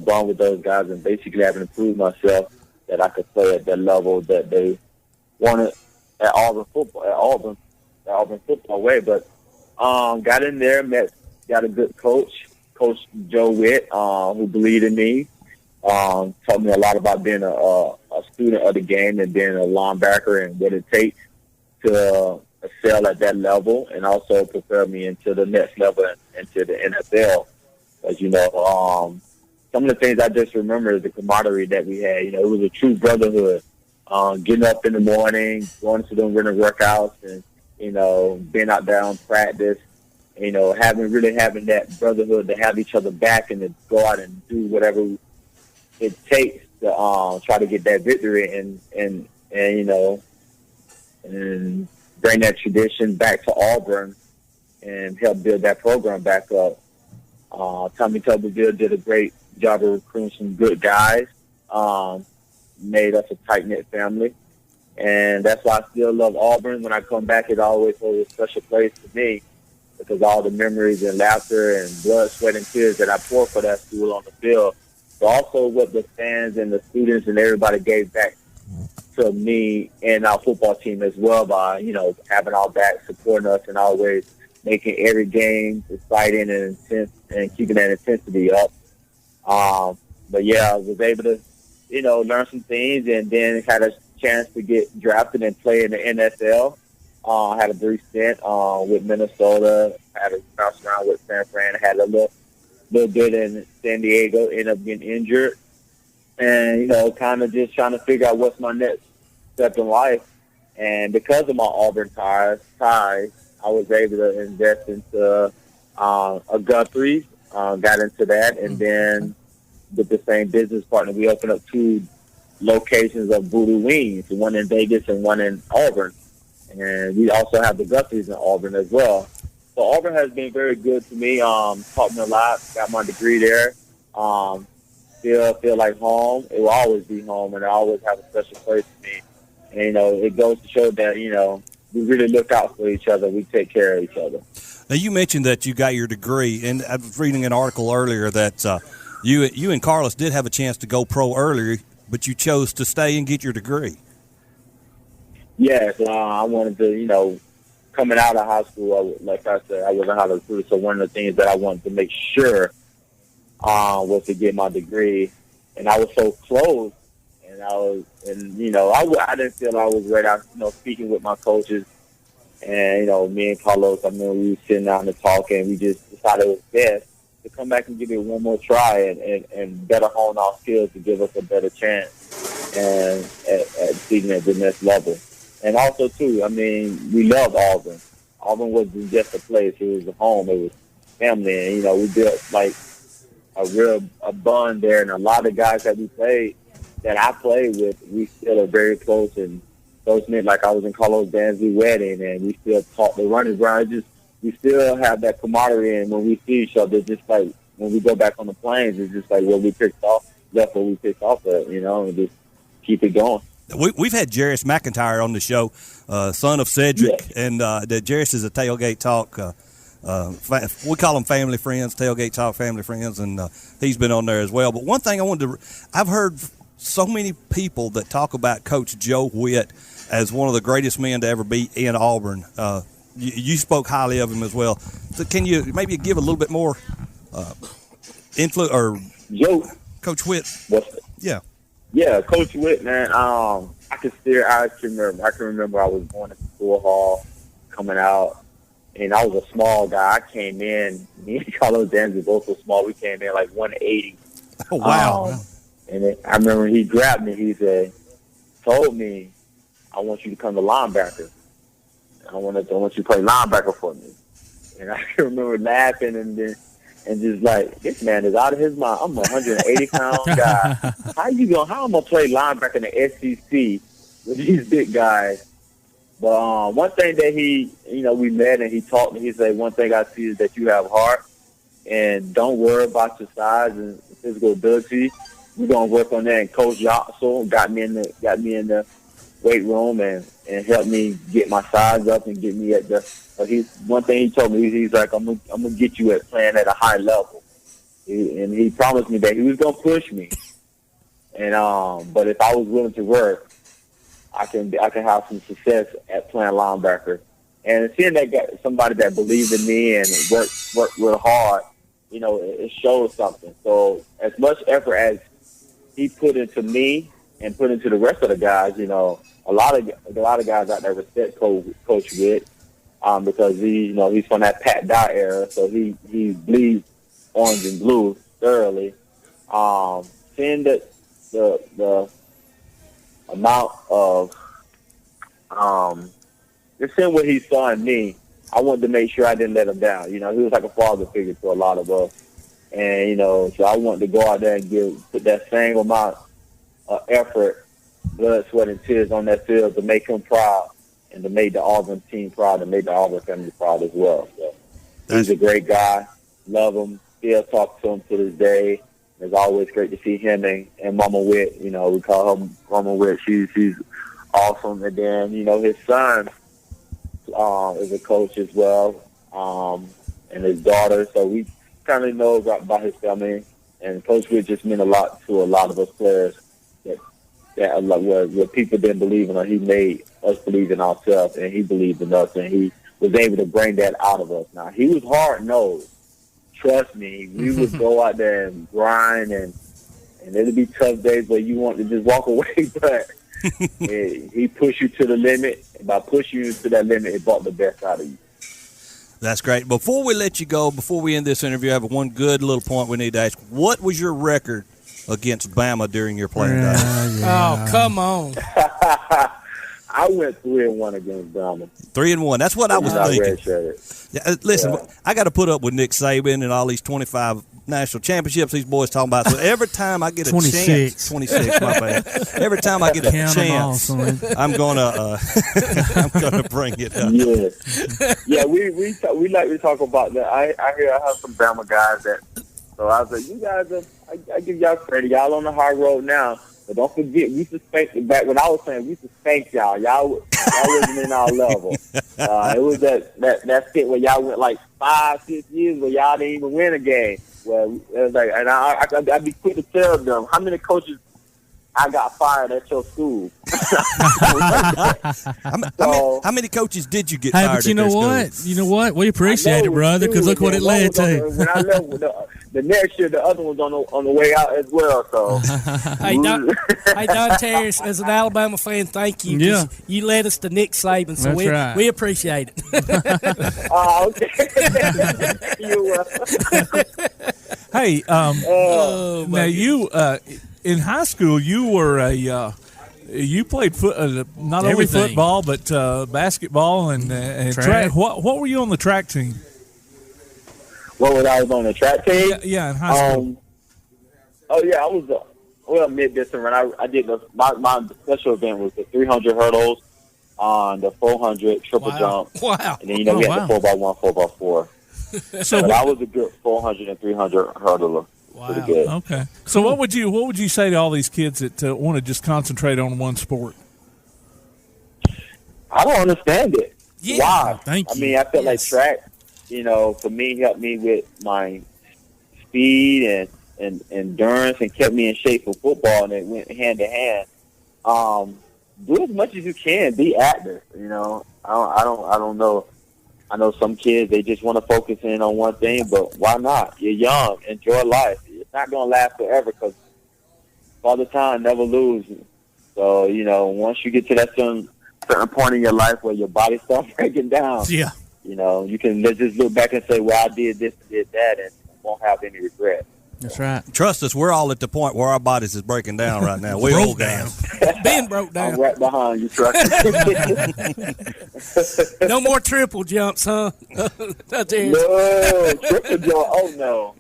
bond with those guys and basically having to prove myself that I could play at that level that they wanted at Auburn football way. But got in there, got a good coach, Coach Joe Witt, who believed in me, taught me a lot about being a student of the game and being a linebacker and what it takes to excel at that level, and also prepare me into the next level, into the NFL. As some of the things I just remember is the camaraderie that we had. It was a true brotherhood. Getting up in the morning, going to them running workouts, and being out there on practice. Having that brotherhood to have each other back and to go out and do whatever it takes to try to get that victory and bring that tradition back to Auburn and help build that program back up. Tommy Tuberville did a great job of recruiting some good guys, made us a tight-knit family. And that's why I still love Auburn. When I come back, it always holds a special place to me because all the memories and laughter and blood, sweat, and tears that I pour for that school on the field, but also what the fans and the students and everybody gave back to me and our football team as well by, having our back, supporting us, and always making every game exciting and intense and keeping that intensity up. But yeah, I was able to, learn some things and then had a chance to get drafted and play in the NFL. Had a brief stint with Minnesota, had a bounce around with San Fran, had a little bit in San Diego, ended up getting injured. And, kind of just trying to figure out what's my next step in life. And because of my Auburn ties, I was able to invest into a Guthrie, got into that. And then with the same business partner, we opened up 2 locations of Voodoo Wings, one in Vegas and one in Auburn. And we also have the Guthries in Auburn as well. So Auburn has been very good to me, taught me a lot, got my degree there. Still feel like home. It will always be home, and I always have a special place for me. And, it goes to show that, we really look out for each other. We take care of each other. Now, you mentioned that you got your degree, and I was reading an article earlier that you and Carlos did have a chance to go pro earlier, but you chose to stay and get your degree. Yes, I wanted to, coming out of high school, like I said, I wasn't highly recruited, so one of the things that I wanted to make sure was to get my degree, and I was so close, and I didn't feel I was ready. I was, speaking with my coaches, and me and Carlos, we were sitting down and talking, and we just decided it was best to come back and give it one more try and better hone our skills to give us a better chance and at seeing at the next level. And also, too, I mean, we loved Auburn. Auburn wasn't just a place. It was a home. It was family. And, you know, we built, like, a bond there. And a lot of guys that we played, that I played with, we still are very close and close-knit. Like, I was in Carlos Danzy's wedding, and we still talk the running ground. We still have that camaraderie, and when we see each other, just like when we go back on the planes, it's just like where we picked off, left where we picked off at, you know, and just keep it going. We've had Jeris McIntyre on the show, son of Cedric, and Jeris is a Tailgate Talk. We call them family friends, Tailgate Talk family friends, and he's been on there as well. But one thing I've heard so many people that talk about Coach Joe Witt as one of the greatest men to ever be in Auburn. You spoke highly of him as well. So can you maybe give a little bit more influence or Coach Witt? Yeah, Coach Witt, man. I can remember I was going to the school hall, coming out, and I was a small guy. I came in. Me and Carlos Danzy both were small. We came in like 180. Oh wow! And I remember he grabbed me. He told me, "I want you to come to linebacker. I want you to play linebacker for me." And I can remember laughing and just like, this man is out of his mind. I'm a 180-pound guy. How am I play linebacker in the SEC with these big guys? But one thing that we met and he taught me, he said, one thing I see is that you have heart, and don't worry about your size and physical ability. We're gonna work on that. And Coach Yoxel got me in the weight room and helped me get my size up and get me at the. One thing he told me, he's like, I'm gonna get you playing at a high level, and he promised me that he was gonna push me. And but if I was willing to work, I can have some success at playing linebacker. And seeing somebody that believed in me and worked real hard, you know, it shows something. So as much effort as he put into me and put into the rest of the guys, you know, a lot of guys out there respect Coach Witt, because he's from that Pat Dye era, so he bleeds orange and blue thoroughly. Seeing the amount of just seeing what he saw in me, I wanted to make sure I didn't let him down. You know, he was like a father figure to a lot of us, and you know, so I wanted to go out there and put that same amount of effort, blood, sweat, and tears on that field to make him proud and to make the Auburn team proud and make the Auburn family proud as well. So he's a great guy. Love him. Still talk to him to this day. It's always great to see him and Mama Witt. You know, we call her Mama Witt. She's awesome. And then, you know, his son is a coach as well, and his daughter. So we kind of know about his family. And Coach Witt just meant a lot to a lot of us players. Where people didn't believe in us, he made us believe in ourselves, and he believed in us, and he was able to bring that out of us. Now, he was hard-nosed. Trust me, we would go out there and grind, and it'll be tough days where you want to just walk away, but he pushed you to the limit, and by pushing you to that limit, it brought the best out of you. That's great. Before we let you go, before we end this interview, I have one good little point we need to ask. What was your record against Bama during your playing days? Oh, come on. I went 3-1 against Bama. 3-1. That's what I was thinking. Yeah, listen, I got to put up with Nick Saban and all these 25 national championships these boys talking about. So every time I get a 26. 26, my bad. Every time I get a chance, I'm gonna bring it up. Yeah. We like to talk about that. I hear I have some Bama guys that. So I was like, you guys I give y'all credit. Y'all on the hard road now. But don't forget, we used to spank back when I was playing. We used to spank y'all. Y'all wasn't in our level. It was that skit where y'all went like 5-6 years where y'all didn't even win a game. Well, it was like, and I'd be quick to tell them how many coaches I got fired at your school. How many coaches did you get fired at? But you know what? Schools? You know what? We appreciate it, brother, because look what it led to. When I left, the next year, the other one's on the way out as well. So, hey, Dontarrious, as an Alabama fan, thank you. Yeah. You led us to Nick Saban, so we appreciate it. Okay. You're welcome. Hey, now you in high school you were you played not only Everything. football but basketball and track. What were you on the track team? What was I on the track team? Yeah, in high school. I was mid-distance run. I did my special event was the 300 hurdles, on the 400 triple jump. Wow. And then, we had the 4x1, 4x4. So but I was a good 400 and 300 hurdler. Wow. Pretty good. Okay. So what would you say to all these kids that want to just concentrate on one sport? I don't understand it. Yeah. Why? Thank you. I mean, I feel like track, for me, helped me with my speed and endurance and kept me in shape for football, and it went hand to hand. Do as much as you can. Be active. I don't know. I know some kids, they just want to focus in on one thing, but why not? You're young. Enjoy life. It's not going to last forever because all the time, never lose. So, once you get to that certain point in your life where your body starts breaking down, you can just look back and say, well, I did this and did that, and won't have any regret. That's right. Trust us, we're all at the point where our bodies is breaking down right now. We're old down. Ben broke down. I'm right behind you, truck. No more triple jumps, huh? That's it. No, triple jump. Oh, no.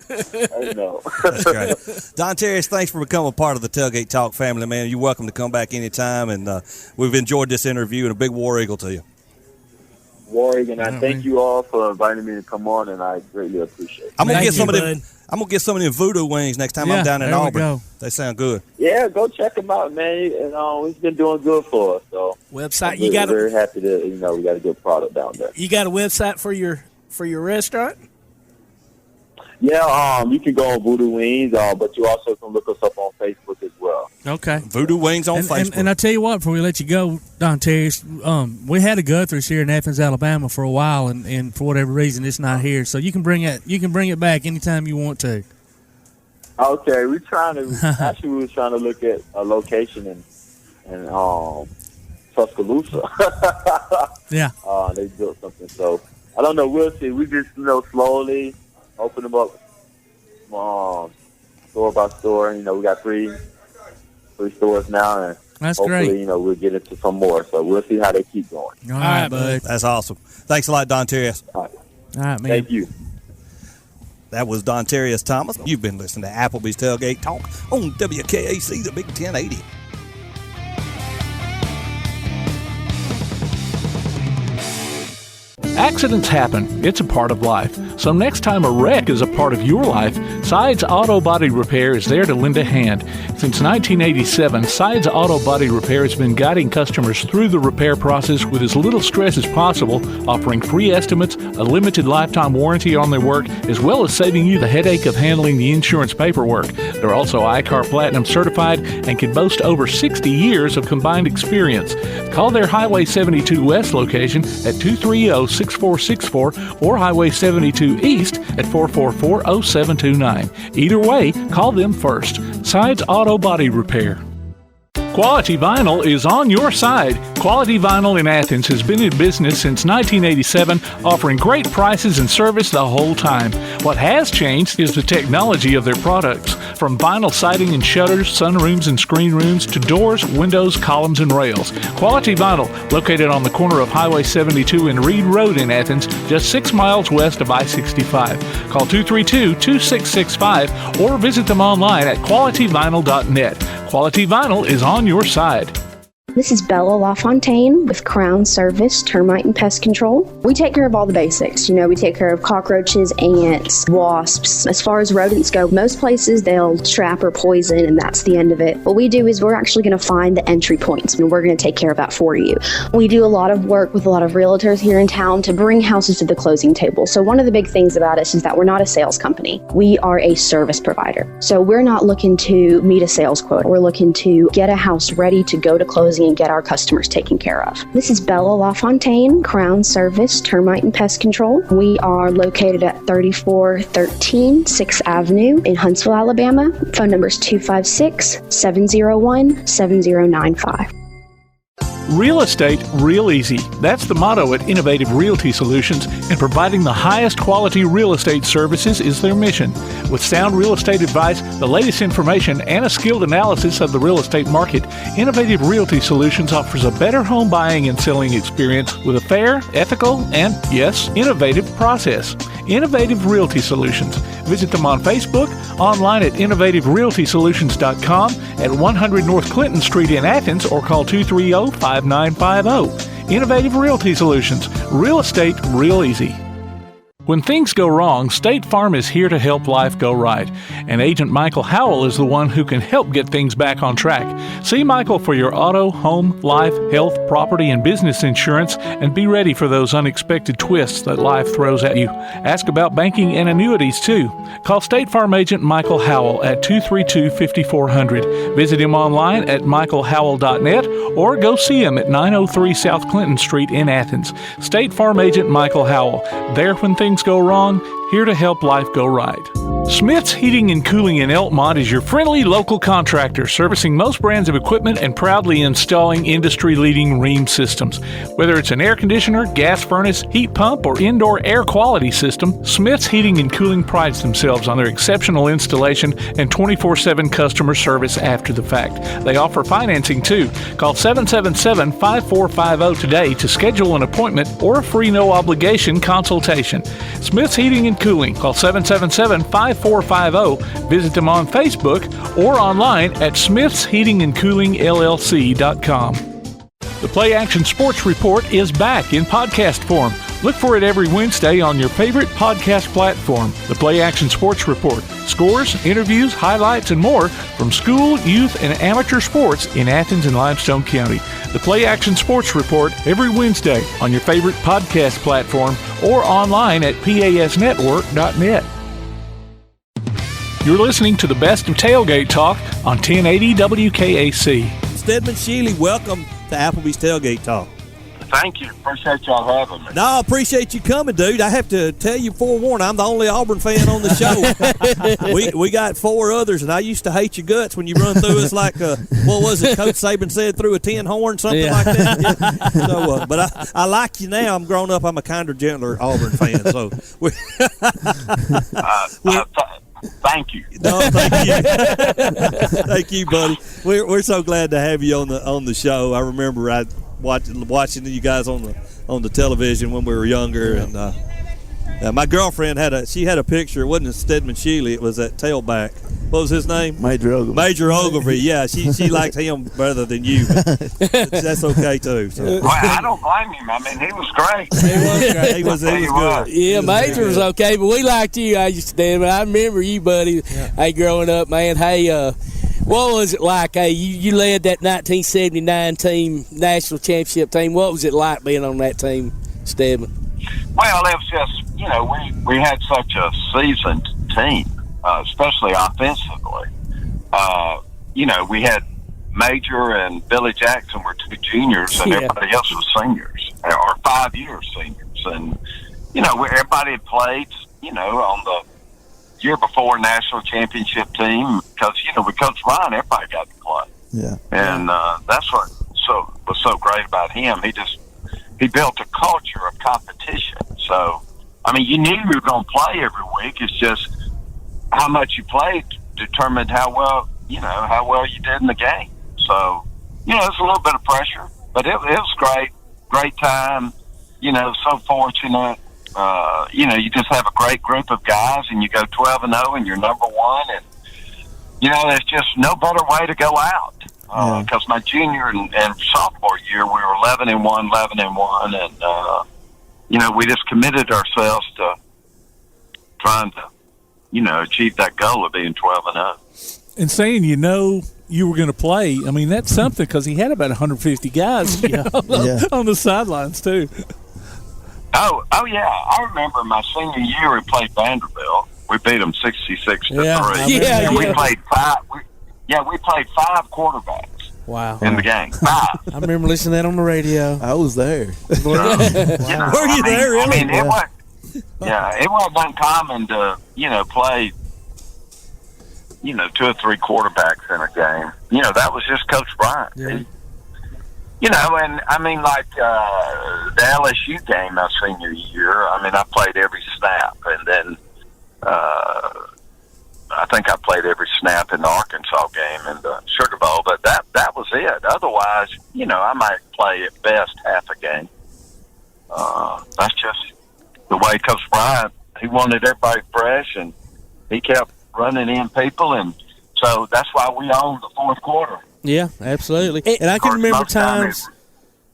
Oh, no. That's great. Dontarrious, thanks for becoming a part of the Tailgate Talk family, man. You're welcome to come back anytime, and we've enjoyed this interview, and a big War Eagle to you. War Eagle, and I thank you all for inviting me to come on, and I greatly appreciate it. I'm gonna get some of them voodoo wings next time I'm down in Auburn. They sound good. Yeah, go check them out, man. And it's been doing good for us. So website, I'm very happy that we got a good product down there. You got a website for your restaurant? Yeah, you can go on Voodoo Wings, but you also can look us up on Facebook as well. Okay. Voodoo Wings on Facebook. And I tell you what, before we let you go, Dontarrious, we had a Guthrie's here in Athens, Alabama for a while, and for whatever reason it's not here. So you can bring it back anytime you want to. Okay, we were trying to look at a location in Tuscaloosa. Yeah. They built something, so I don't know. We'll see. We just slowly open them up, store by store. We got three stores now, and that's hopefully, great. We'll get into some more. So we'll see how they keep going. All right, bud. That's awesome. Thanks a lot, Dontarrious. All right, man. Thank you. That was Dontarrious Thomas. You've been listening to Applebee's Tailgate Talk on WKAC, the Big 1080. Accidents happen. It's a part of life. So next time a wreck is a part of your life, Sides Auto Body Repair is there to lend a hand. Since 1987, Sides Auto Body Repair has been guiding customers through the repair process with as little stress as possible, offering free estimates, a limited lifetime warranty on their work, as well as saving you the headache of handling the insurance paperwork. They're also ICAR Platinum certified and can boast over 60 years of combined experience. Call their Highway 72 West location at 230-6464 or Highway 72 East at 444-0729. Either way, call them first. Sides Auto Body Repair. Quality Vinyl is on your side. Quality Vinyl in Athens has been in business since 1987, offering great prices and service the whole time. What has changed is the technology of their products. From vinyl siding and shutters, sunrooms and screen rooms, to doors, windows, columns, and rails. Quality Vinyl, located on the corner of Highway 72 and Reed Road in Athens, just 6 miles west of I-65. Call 232-2665 or visit them online at qualityvinyl.net. Quality Vinyl is on your side. This is Bella LaFontaine with Crown Service Termite and Pest Control. We take care of all the basics. We take care of cockroaches, ants, wasps. As far as rodents go, most places they'll trap or poison, and that's the end of it. What we do is we're actually going to find the entry points, and we're going to take care of that for you. We do a lot of work with a lot of realtors here in town to bring houses to the closing table. So one of the big things about us is that we're not a sales company. We are a service provider. So we're not looking to meet a sales quota. We're looking to get a house ready to go to closing and get our customers taken care of. This is Bella LaFontaine, Crown Service Termite and Pest Control. We are located at 3413 6th Avenue in Huntsville, Alabama. Phone number is 256-701-7095. Real estate real easy. That's the motto at Innovative Realty Solutions, and providing the highest quality real estate services is their mission. With sound real estate advice, the latest information, and a skilled analysis of the real estate market, Innovative Realty Solutions offers a better home buying and selling experience with a fair, ethical, and, yes, innovative process. Innovative Realty Solutions. Visit them on Facebook, online at innovativerealtysolutions.com, at 100 North Clinton Street in Athens, or call 230-5950. Innovative Realty Solutions. Real estate real easy. When things go wrong, State Farm is here to help life go right. And Agent Michael Howell is the one who can help get things back on track. See Michael for your auto, home, life, health, property, and business insurance, and be ready for those unexpected twists that life throws at you. Ask about banking and annuities, too. Call State Farm Agent Michael Howell at 232-5400. Visit him online at michaelhowell.net or go see him at 903 South Clinton Street in Athens. State Farm Agent Michael Howell. There when things go wrong, here to help life go right. Smith's Heating and Cooling in Elkmont is your friendly local contractor, servicing most brands of equipment and proudly installing industry-leading Rheem systems. Whether it's an air conditioner, gas furnace, heat pump, or indoor air quality system, Smith's Heating and Cooling prides themselves on their exceptional installation and 24/7 customer service after the fact. They offer financing too. Call 777-5450 today to schedule an appointment or a free no-obligation consultation. Smith's Heating and Cooling. Call 777-5450. Visit them on Facebook or online at smithsheatingandcoolingllc.com. The Play Action Sports Report is back in podcast form. Look for it every Wednesday on your favorite podcast platform. The Play Action Sports Report. Scores, interviews, highlights, and more from school, youth, and amateur sports in Athens and Limestone County. The Play Action Sports Report every Wednesday on your favorite podcast platform or online at pasnetwork.net. You're listening to the best of Tailgate Talk on 1080 WKAC. Steadman, Shealy, welcome to Applebee's Tailgate Talk. Thank you. Appreciate y'all having me. No, I appreciate you coming, dude. I have to tell you, forewarned, I'm the only Auburn fan on the show. we got 4 others, and I used to hate your guts when you run through us like, what was it, Coach Saban said, through a tin horn, something like that. Yeah. So, but I like you now. I'm grown up. I'm a kinder, gentler Auburn fan. So, thank you. No, thank you. Thank you, buddy. We're so glad to have you on the show. I remember watching you guys on the television when we were younger, and my girlfriend had a picture. It wasn't Steadman Shealy. It was that tailback. What was his name? Major Ogilvie. Major Ogilvie. Yeah, she likes him better than you. That's okay too. So. Well, I don't blame him. I mean, he was great. He was good. Yeah, Major was okay, but we liked you. I used to stand, but I remember you, buddy. Yeah. Hey, growing up, man. Hey, what was it like? Hey, you led that 1979 team, national championship team. What was it like being on that team, Steadman? Well, it was just, we had such a seasoned team, especially offensively. We had Major and Billy Jackson were 2 juniors, and everybody else was seniors, or 5-year seniors. And, everybody had played, on the year before national championship team, because with Coach Ryan, everybody got to play. Yeah, and that's what was so great about him. He built a culture of competition. So, I mean, you knew you were going to play every week. It's just how much you played determined how well you did in the game. So, it's a little bit of pressure, but it was great time. So fortunate. You just have a great group of guys, and you go 12-0, and you're number one, and there's just no better way to go out. Because my junior and sophomore year, we were 11-1, and we just committed ourselves to trying to, achieve that goal of being 12-0. And saying you were going to play, I mean, that's something, because he had about 150 guys on the sidelines too. Oh yeah, I remember my senior year we played Vanderbilt. We beat them 66-3. And we played 5. We played 5 quarterbacks. Wow. In the game. 5. I remember listening to that on the radio. I was there. Were you there? Really? I mean, it wasn't uncommon to play 2 or 3 quarterbacks in a game. That was just Coach Bryant. Yeah. You know, and I mean, like the LSU game my senior year, I mean, I played every snap, and then I think I played every snap in the Arkansas game in the Sugar Bowl, but that was it. Otherwise, you know, I might play at best half a game. That's just the way Coach Bryant, he wanted everybody fresh, and he kept running in people, and so that's why we owned the fourth quarter. Yeah, absolutely. And I can remember times.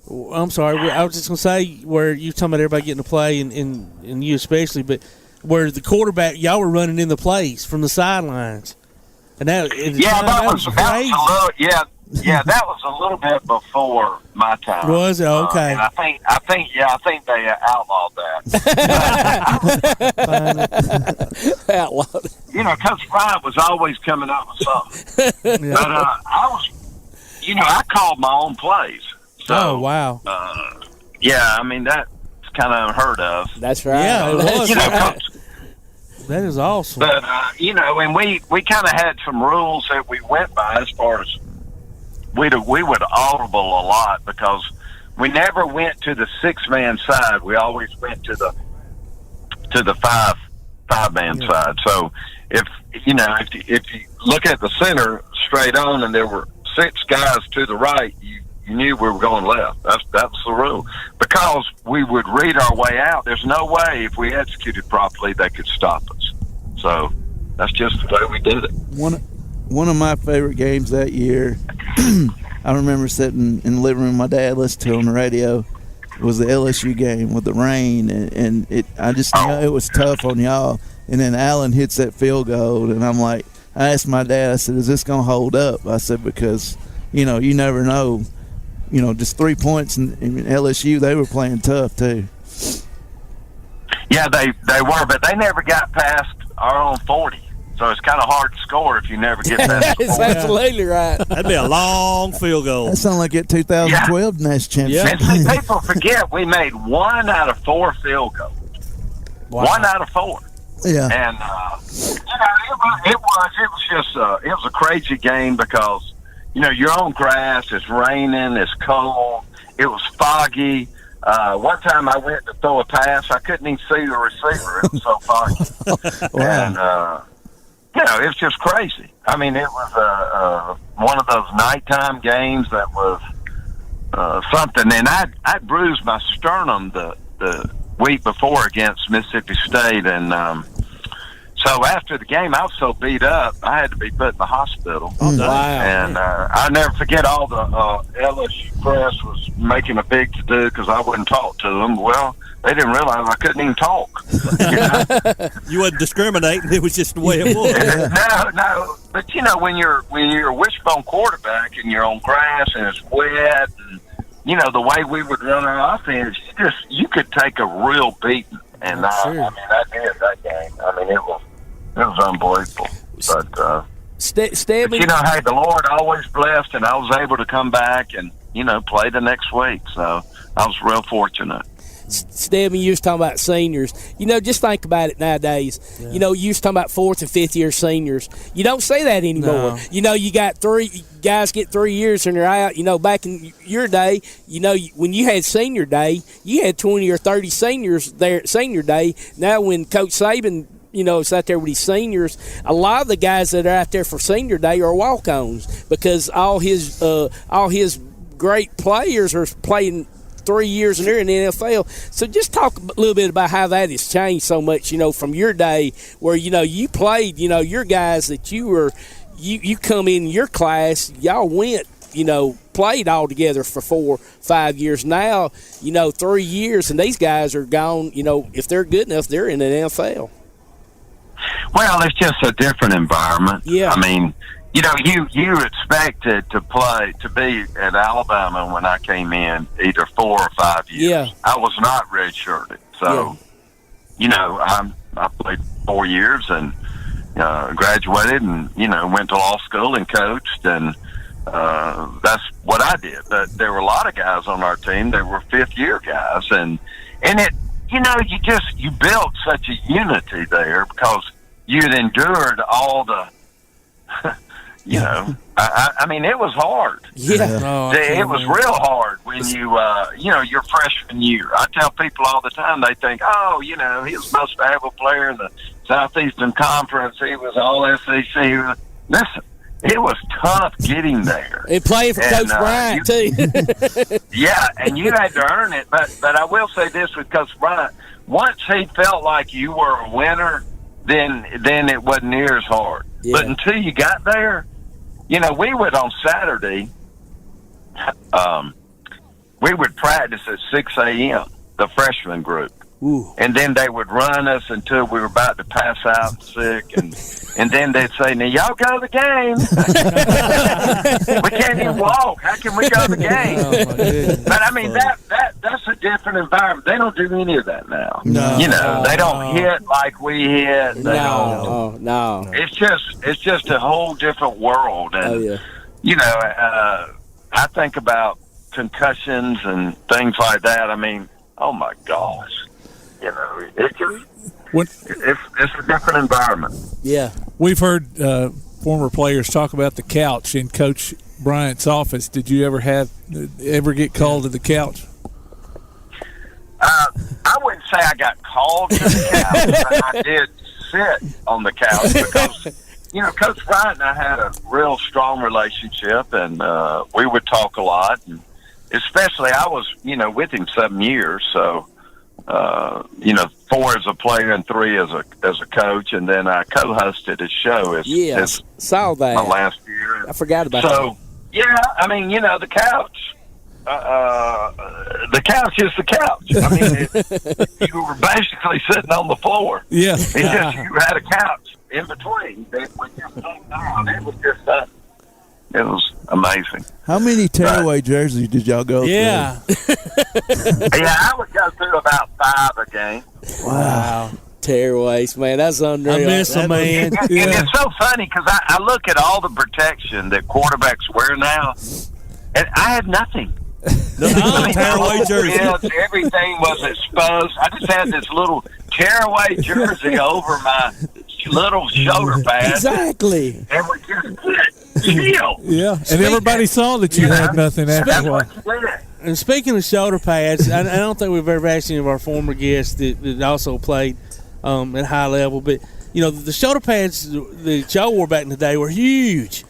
I'm sorry, I was just going to say where you talking about everybody getting to play, and you especially, but where the quarterback, y'all were running in the plays from the sidelines, and that was crazy. That was a little bit before my time. Was it? Okay. And I think they outlawed that. Outlawed. You know, Coach Bryant was always coming up with something. Yeah. But I called my own plays. So, oh, wow. I mean, that's kind of unheard of. That's right. Yeah, it was. You know, that is awesome. But, and we kind of had some rules that we went by as far as we would audible a lot because we never went to the 6-man side. We always went to the 5-man side. So if you look at the center straight on and there were 6 guys to the right, you knew we were going left. That was the rule. Because we would read our way out, there's no way if we executed properly they could stop us. So that's just the way we did it. One of my favorite games that year, I remember sitting in the living room with my dad listening to on the radio, was the LSU game with the rain, and I just knew it was tough on y'all. And then Allen hits that field goal, and I'm like, I asked my dad, I said, is this going to hold up? I said, because, you never know. Just 3 points in LSU, they were playing tough too. Yeah, they were, but they never got past our own 40. So it's kind of hard to score if you never get past 40. That's absolutely right. That'd be a long field goal. That sounded like at 2012 national championship. And see, people forget we made 1 out of 4 field goals. Wow. 1 out of 4. Yeah. And it was a crazy game because you're on grass, it's raining, it's cold, it was foggy. One time I went to throw a pass, I couldn't even see the receiver. It was so foggy. Wow. And it's just crazy. I mean, it was one of those nighttime games that was something. And I bruised my sternum the week before against Mississippi State, and so after the game, I was so beat up, I had to be put in the hospital. Oh, wow. And I'll never forget all the LSU press was making a big to-do because I wouldn't talk to them. Well, they didn't realize I couldn't even talk. You wasn't discriminating. It was just the way it was. No. But, when you're a wishbone quarterback and you're on grass and it's wet and, the way we would run our offense, you could take a real beating. And I did that game. I mean, it was unbelievable. But Steadman, hey, the Lord always blessed, and I was able to come back and play the next week. So I was real fortunate. Steadman, you was talking about seniors. Just think about it nowadays. Yeah. You was talking about 4th and 5th year seniors. You don't say that anymore. No. You got 3 guys get 3 years and they're out. Back in your day, when you had senior day, you had 20 or 30 seniors there at senior day. Now when Coach Saban, is out there with his seniors, a lot of the guys that are out there for senior day are walk-ons because all his great players are playing 3 years and they're in the NFL. So just talk a little bit about how that has changed so much, from your day where, you played, your guys that you come in your class, y'all went, played all together for 4 or 5 years. Now, 3 years and these guys are gone, if they're good enough, they're in the NFL. Well, it's just a different environment. Yeah. I mean, you expected to be at Alabama when I came in either 4 or 5 years. Yeah. I was not redshirted. So, I played 4 years and graduated and, went to law school and coached, and that's what I did. But there were a lot of guys on our team that were 5th-year guys, and it, you built such a unity there because you'd endured all the I mean, it was hard. Yeah. Oh, it was real hard when your freshman year. I tell people all the time, they think, oh, he was the most valuable player in the Southeastern Conference. He was all SEC. Listen, it was tough getting there. And playing for Coach Bryant, too. Yeah, and you had to earn it. But I will say this with Coach Bryant. Once he felt like you were a winner, then it wasn't near as hard. Yeah. But until you got there, we would on Saturday, we would practice at 6 a.m., the freshman group. Ooh. And then they would run us until we were about to pass out sick. And then they'd say, now, y'all go to the game. We can't even walk. How can we go to the game? Oh, my goodness. But, I mean, that's a different environment. They don't do any of that now. No. They don't hit like we hit. They No. It's just a whole different world. And, I think about concussions and things like that. I mean, oh, my gosh. It's a different environment. Yeah. We've heard former players talk about the couch in Coach Bryant's office. Did you ever get called to the couch? I wouldn't say I got called to the couch, but I did sit on the couch because, Coach Bryant and I had a real strong relationship, and we would talk a lot. And especially, I was, with him 7 years, so. 4 as a player and 3 as a coach, and then I co-hosted his show. Saw that my last year. I forgot about that. So I mean, the couch. The couch is the couch. I mean, you were basically sitting on the floor. Yeah, it's just you had a couch in between. It was just it was amazing. How many tearaway jerseys did y'all go through? Yeah, I would go through about 5 a game. Wow. Tearaways, man. That's unreal. I miss them, man. And it's so funny because I look at all the protection that quarterbacks wear now, and I had nothing. Tearaway jersey. Everything was exposed. I just had this little tearaway jersey over my little shoulder pad. Exactly. And we just chill. Yeah, and everybody saw that you had nothing after a while. And speaking of shoulder pads, I don't think we've ever asked any of our former guests that also played at high level, but the shoulder pads that y'all wore back in the day were huge,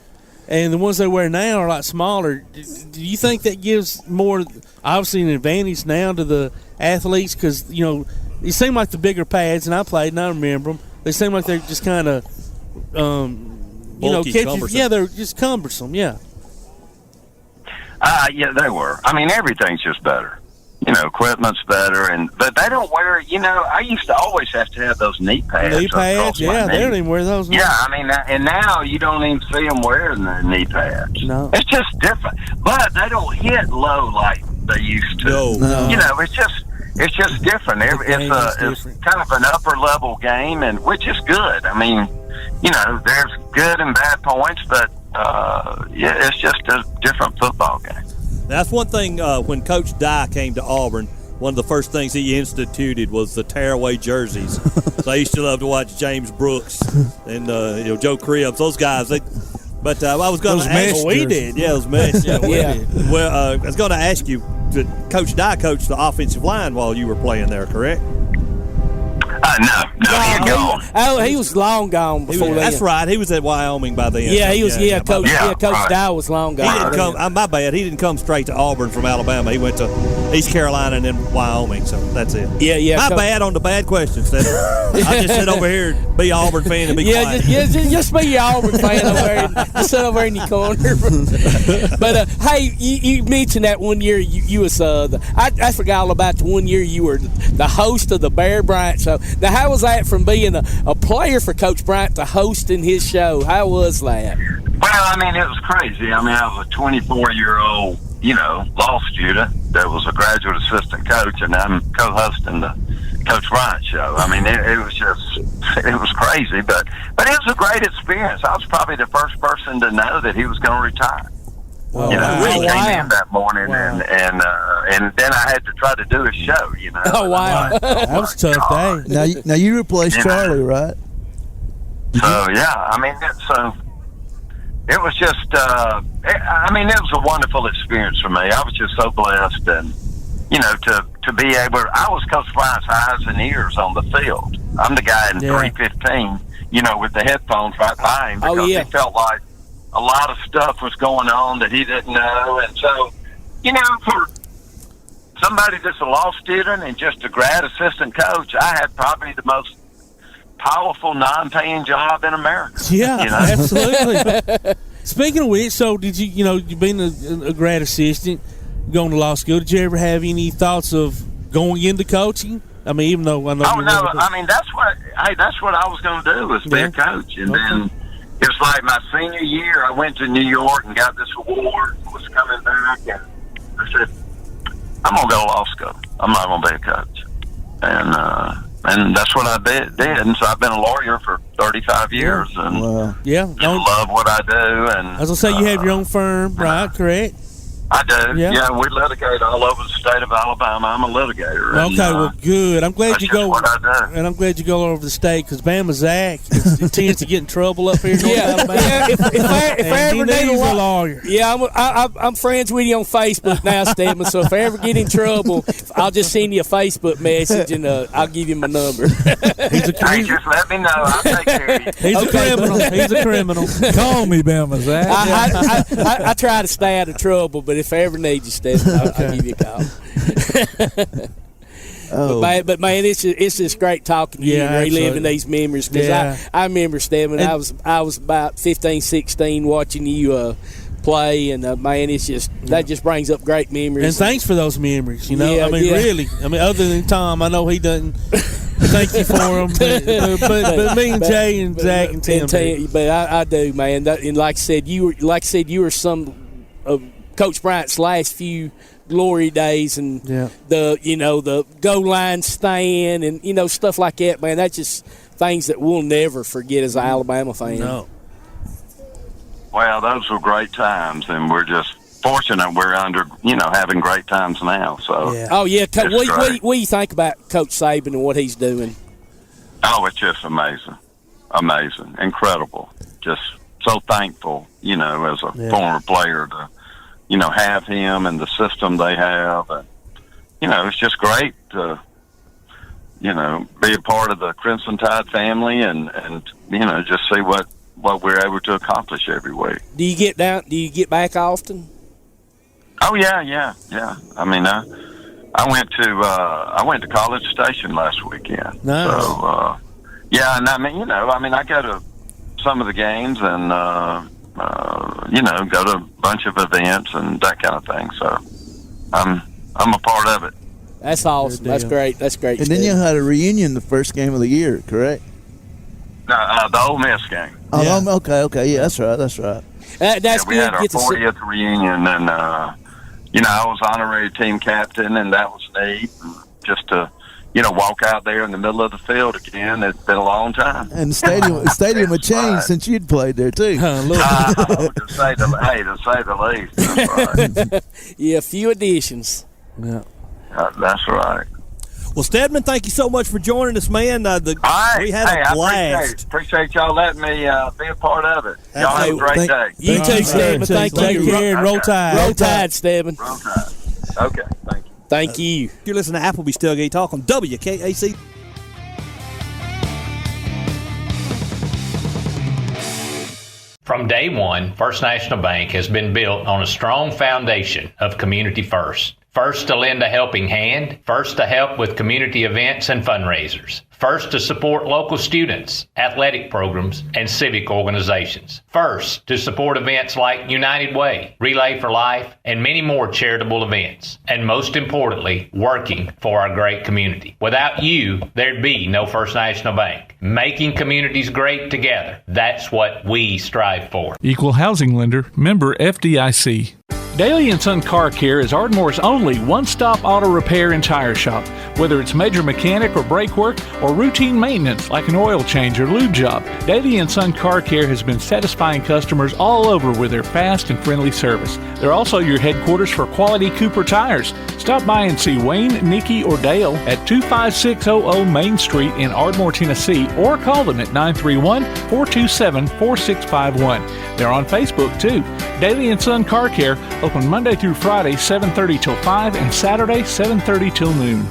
and the ones they wear now are a lot smaller. Do you think that gives more, obviously, an advantage now to the athletes? Because it seemed like the bigger pads, and I played and I remember them. They seem like they're just kind of, bulky, cumbersome. Yeah, they're just cumbersome. Yeah. Yeah, they were. I mean, everything's just better. Equipment's better, but they don't wear. I used to always have to have those knee pads. Knee pads, yeah, they don't even wear those. Yeah, I mean, and now you don't even see them wearing their knee pads. No, it's just different. But they don't hit low like they used to. No. It's just different. It's kind of an upper level game, and which is good. I mean, there's good and bad points, but it's just a different football game. That's one thing. When Coach Dye came to Auburn, one of the first things he instituted was the tearaway jerseys. So I used to love to watch James Brooks and Joe Cribbs, those guys. But I was going to ask. We did. Yeah, it was mesh. Yeah, we Yeah. did. Well, I was going to ask you. Coach Dye coached the offensive line while you were playing there, correct? No, he was long gone before that. That's right. He was at Wyoming by then. Yeah, he was. Coach Dye was long gone. He didn't come. My bad. He didn't come straight to Auburn from Alabama. He went to East Carolina and then Wyoming. So that's it. Yeah. My bad on the bad questions. I just sit over here and be an Auburn fan and be quiet. Just be your Auburn fan over here. Just sit over in your corner. But hey, you mentioned that one year you was I forgot all about the one year you were the host of the Bear Bryant show. Now, how was that from being a player for Coach Bryant to hosting his show? How was that? Well, I mean, it was crazy. I mean, I was a 24-year-old, law student that was a graduate assistant coach, and I'm co-hosting the Coach Bryant show. I mean, it was crazy, but it was a great experience. I was probably the first person to know that he was going to retire. Wow. He came in that morning, and then I had to try to do his show. Oh wow, that was a tough day. Now you replaced Charlie, right? So yeah, I mean, it was just, it was a wonderful experience for me. I was just so blessed, and, to be able, I was Coach Bryant's eyes and ears on the field. I'm the guy in 315, with the headphones right by him, because he felt like a lot of stuff was going on that he didn't know. And so, for somebody that's a law student and just a grad assistant coach, I had probably the most powerful non-paying job in America. Yeah, absolutely. Speaking of which, so did you've been a grad assistant, going to law school. Did you ever have any thoughts of going into coaching? I mean, even though I know. Oh no, that's what I was going to do, was be a coach. And then it was like my senior year, I went to New York and got this award, was coming back, and I said, I'm going to go to law school. I'm not going to be a coach. And that's what I did. And so I've been a lawyer for 35 years. And love what I do. And as I say, you have your own firm, right? Correct? I do. Yeah, we litigate all over the state of Alabama. I'm a litigator. Okay, well, good. I'm glad you go. What I do. And I'm glad you go all over the state, because Bama Zach it tends to get in trouble up here in North Alabama. Yeah, if I ever need a lawyer. Yeah, I'm friends with you on Facebook now, Steadman. So if I ever get in trouble, I'll just send you a Facebook message, and I'll give you my number. Hey, just let me know. I'll take care of you. He's a criminal. He's a criminal. Call me, Bama Zach. I try to stay out of trouble, but if I ever need you, Steadman, I'll give you a call. But man, it's just great talking to you and reliving these memories, because I remember, Steadman, I was about 15, 16 watching you play, and man, it's just that just brings up great memories. And thanks for those memories. Really. Other than Tom, I know he doesn't. Thank you for them, but me and Jay and Zach and Tim. But I do, man. And like I said, you were some of Coach Bryant's last few glory days, and the goal line stand, and stuff like that, man. That's just things that we'll never forget as an Alabama fan. No. Well, those were great times, and we're just fortunate we're having great times now. So what do you think about Coach Saban and what he's doing? Oh, it's just amazing, incredible. Just so thankful, as a former player to have him and the system they have. And, it's just great to, be a part of the Crimson Tide family and just see what we're able to accomplish every week. Do you get back often? Oh, yeah. I mean, I went to College Station last weekend. Nice. So, and I go to some of the games and, go to a bunch of events and that kind of thing. So I'm a part of it. That's awesome. That's great. And then you had a reunion the first game of the year, correct? The Ole Miss game. Oh, okay. Yeah, that's right. That's we had our 40th reunion, and I was honorary team captain, and that was neat. And just to walk out there in the middle of the field again. It's been a long time. And the stadium had changed since you'd played there too. To say the least. That's right. Yeah, a few additions. Yeah, that's right. Well, Steadman, thank you so much for joining us, man. We had a blast. Appreciate y'all letting me be a part of it. Y'all have a great day. You too, Steadman. Thank you. Take care and roll tide. Roll tide, Steadman. Roll tide. Okay, thank you. Thank you. You're listening to Applebee's Tailgate Talk on WKAC. From day one, First National Bank has been built on a strong foundation of community first. First to lend a helping hand, first to help with community events and fundraisers, first to support local students, athletic programs, and civic organizations, first to support events like United Way, Relay for Life, and many more charitable events, and most importantly, working for our great community. Without you, there'd be no First National Bank. Making communities great together, that's what we strive for. Equal housing lender, member FDIC. Daly & Son Car Care is Ardmore's only one-stop auto repair and tire shop. Whether it's major mechanic or brake work or routine maintenance like an oil change or lube job, Daly & Son Car Care has been satisfying customers all over with their fast and friendly service. They're also your headquarters for quality Cooper tires. Stop by and see Wayne, Nikki, or Dale at 25600 Main Street in Ardmore, Tennessee, or call them at 931-427-4651. They're on Facebook, too. Daly & Son Car Care, open Monday through Friday, 7:30 till 5, and Saturday, 7:30 till noon.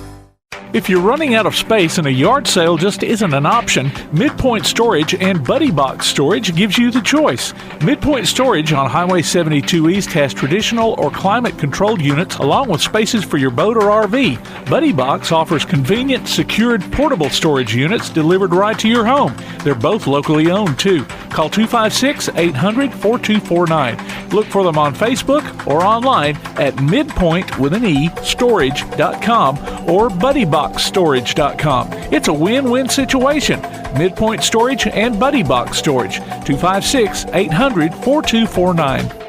If you're running out of space and a yard sale just isn't an option, Midpoint Storage and Buddy Box Storage gives you the choice. Midpoint Storage on Highway 72 East has traditional or climate-controlled units along with spaces for your boat or RV. Buddy Box offers convenient, secured, portable storage units delivered right to your home. They're both locally owned, too. Call 256-800-4249. Look for them on Facebook or online at midpoint.storage.com or buddyboxstorage.com. It's a win-win situation. Midpoint Storage and Buddy Box Storage. 256-800-4249.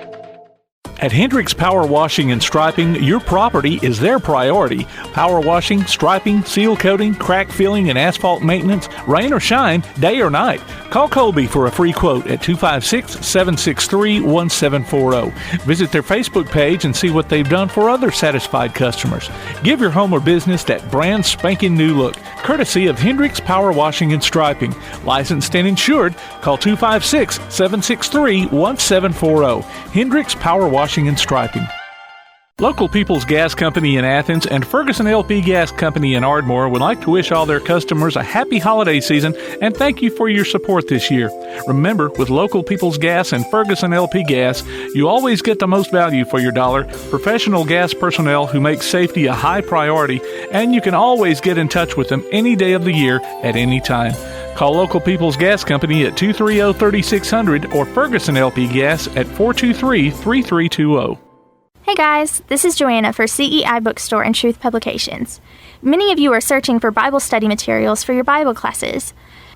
At Hendricks Power Washing and Striping, your property is their priority. Power washing, striping, seal coating, crack filling, and asphalt maintenance, rain or shine, day or night. Call Colby for a free quote at 256-763-1740. Visit their Facebook page and see what they've done for other satisfied customers. Give your home or business that brand spanking new look, courtesy of Hendricks Power Washing and Striping. Licensed and insured. Call 256-763-1740. Hendricks Power Washing and Striping. Local People's Gas Company in Athens and Ferguson LP Gas Company in Ardmore would like to wish all their customers a happy holiday season and thank you for your support this year. Remember, with Local People's Gas and Ferguson LP Gas, you always get the most value for your dollar, professional gas personnel who make safety a high priority, and you can always get in touch with them any day of the year at any time. Call Local People's Gas Company at 230-3600 or Ferguson LP Gas at 423-3320. Hey guys, this is Joanna for CEI Bookstore and Truth Publications. Many of you are searching for Bible study materials for your Bible classes.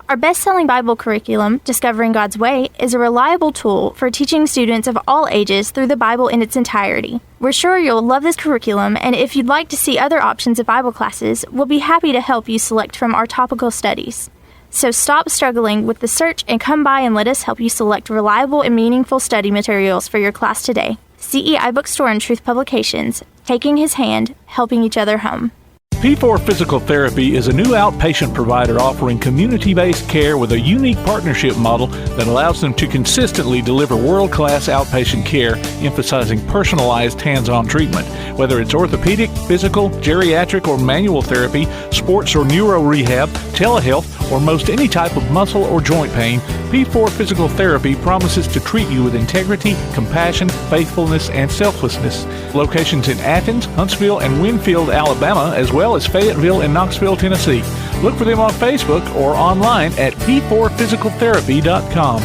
Our best-selling Bible curriculum, Discovering God's Way, is a reliable tool for teaching students of all ages through the Bible in its entirety. We're sure you'll love this curriculum, and if you'd like to see other options of Bible classes, we'll be happy to help you select from our topical studies. So stop struggling with the search and come by and let us help you select reliable and meaningful study materials for your class today. CEI Bookstore and Truth Publications, taking his hand, helping each other home. P4 Physical Therapy is a new outpatient provider offering community-based care with a unique partnership model that allows them to consistently deliver world-class outpatient care, emphasizing personalized hands-on treatment. Whether it's orthopedic, physical, geriatric, or manual therapy, sports or neuro rehab, telehealth, or most any type of muscle or joint pain, P4 Physical Therapy promises to treat you with integrity, compassion, faithfulness, and selflessness. Locations in Athens, Huntsville, and Winfield, Alabama, as well as Fayetteville and Knoxville, Tennessee. Look for them on Facebook or online at p4physicaltherapy.com.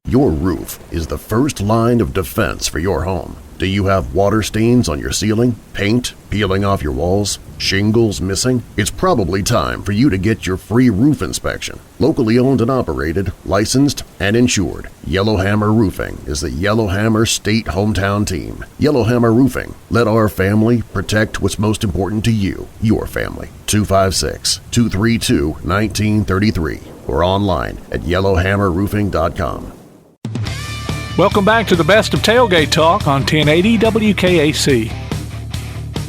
Your roof is the first line of defense for your home. Do you have water stains on your ceiling, paint peeling off your walls, shingles missing? It's probably time for you to get your free roof inspection. Locally owned and operated, licensed, and insured, Yellowhammer Roofing is the Yellowhammer State Hometown Team. Yellowhammer Roofing. Let our family protect what's most important to you, your family. 256-232-1933 or online at yellowhammerroofing.com. Welcome back to the best of Tailgate Talk on 1080 WKAC.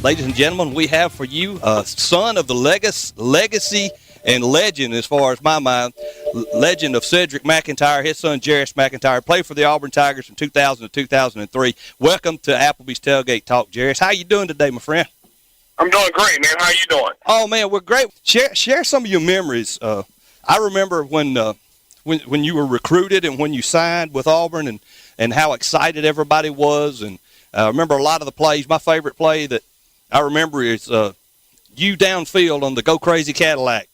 Ladies and gentlemen, we have for you a son of the legacy and legend, as far as my mind, legend of Cedric McIntyre. His son, Jeris McIntyre, played for the Auburn Tigers from 2000 to 2003. Welcome to Applebee's Tailgate Talk, Jeris. How you doing today, my friend? I'm doing great, man. How you doing? Oh, man, we're great. Share some of your memories. I remember when you were recruited and when you signed with Auburn and how excited everybody was. And I remember a lot of the plays. My favorite play that I remember is you downfield on the Go Crazy Cadillac.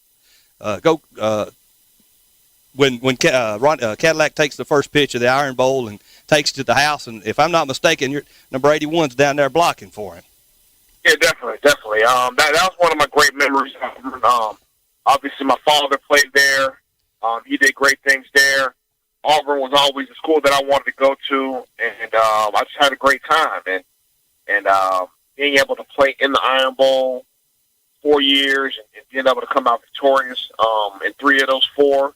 When Cadillac takes the first pitch of the Iron Bowl and takes it to the house. And if I'm not mistaken, number 81's down there blocking for him. Yeah, definitely. That was one of my great memories. Obviously, my father played there. He did great things there. Auburn was always the school that I wanted to go to, and I just had a great time. And being able to play in the Iron Bowl 4 years and being able to come out victorious in 3 of those 4,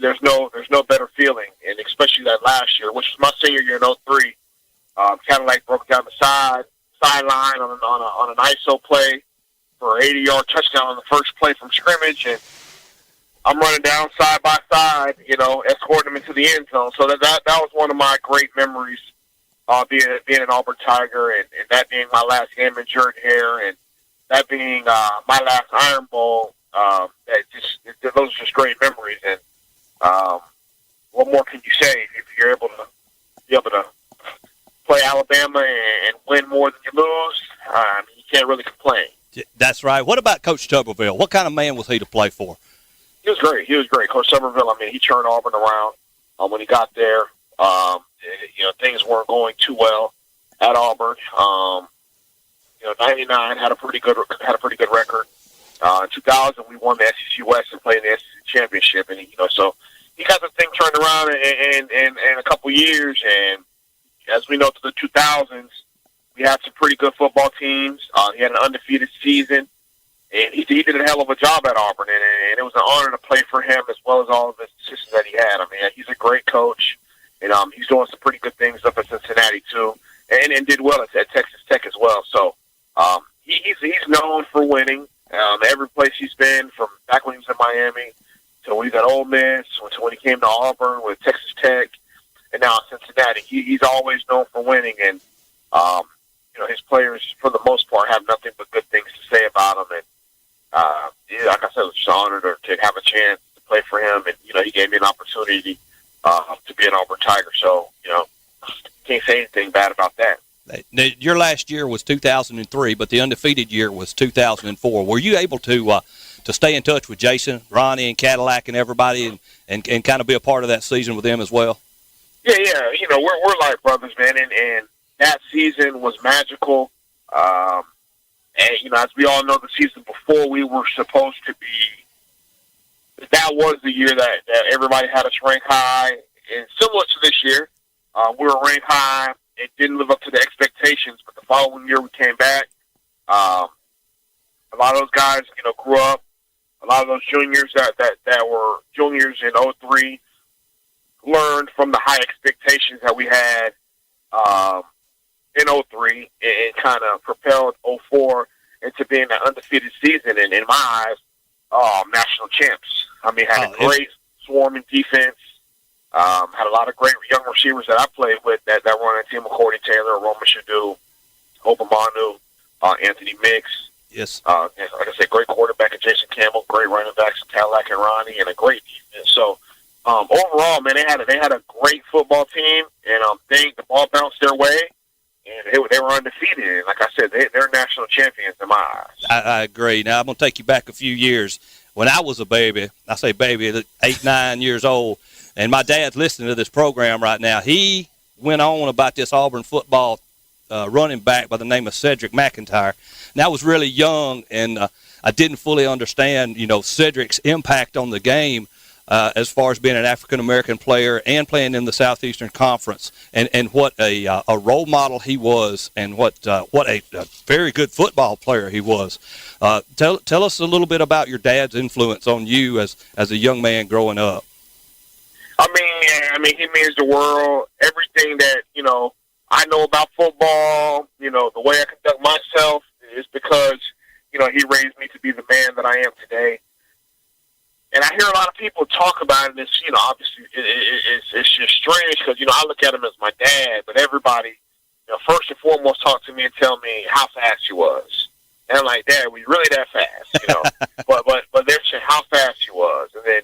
there's no better feeling. And especially that last year, which was my senior year in 2003, Cadillac broke down the sideline on an ISO play for an 80-yard touchdown on the first play from scrimmage, and I'm running down side by side, escorting them into the end zone. So that was one of my great memories, being an Auburn Tiger, and that being my last game in Jordan Hare, and that being my last Iron Bowl. Those are just great memories. And what more can you say if you're able to play Alabama and win more than you lose? You can't really complain. That's right. What about Coach Tuberville? What kind of man was he to play for? He was great. Coach Tuberville, he turned Auburn around when he got there. Things weren't going too well at Auburn. 99 had a pretty good record. In 2000, we won the SEC West and played in the SEC Championship, and so he got the thing turned around in a couple years. And as we know, to the 2000s, we had some pretty good football teams. He had an undefeated season. And he did a hell of a job at Auburn, and it was an honor to play for him as well as all of the assistants that he had. He's a great coach, and he's doing some pretty good things up at Cincinnati too, and did well at Texas Tech as well. So he's known for winning. Every place he's been, from back when he was in Miami to when he was at Ole Miss, to when he came to Auburn with Texas Tech, and now at Cincinnati, he's always known for winning. And his players, for the most part, have nothing but good things to say about him. And like I said, it was just an honor to have a chance to play for him, and he gave me an opportunity to be an Auburn Tiger. So can't say anything bad about that. Your last year was 2003, but the undefeated year was 2004. Were you able to stay in touch with Jason, Ronnie, and Cadillac and everybody, and kind of be a part of that season with them as well? Yeah. We're like brothers, man, and that season was magical. And, as we all know, the season before, we were supposed to be, that was the year that everybody had us ranked high. And similar to this year, we were ranked high. It didn't live up to the expectations, but the following year we came back. A lot of those guys, grew up. A lot of those juniors that were juniors in 2003 learned from the high expectations that we had in 2003, and kind of propelled 2004 into being an undefeated season, and in my eyes, national champs. Had a great swarming defense, had a lot of great young receivers that I played with that were on that team: McCourty Taylor, Roma Shadu, Obamanu, Anthony Mix. Yes. And like I said, great quarterback in Jason Campbell, great running backs in Cadillac and Ronnie, and a great defense. So overall, man, they had a great football team, and the ball bounced their way. And they were undefeated. And like I said, they're national champions in my eyes. I agree. Now, I'm going to take you back a few years. When I was a baby, I say baby, 8, 9 years old, and my dad's listening to this program right now. He went on about this Auburn football running back by the name of Cedric McIntyre. Now, I was really young, and I didn't fully understand, Cedric's impact on the game. As far as being an African-American player and playing in the Southeastern Conference, and what a role model he was, and what a very good football player he was. Tell us a little bit about your dad's influence on you as a young man growing up. He means the world. Everything that, I know about football, the way I conduct myself is because, he raised me to be the man that I am today. And I hear a lot of people talk about it, and it's, obviously it's just strange because, I look at him as my dad, but everybody, first and foremost talk to me and tell me how fast he was. And I'm like, Dad, were you really that fast? But they're saying how fast he was. And then,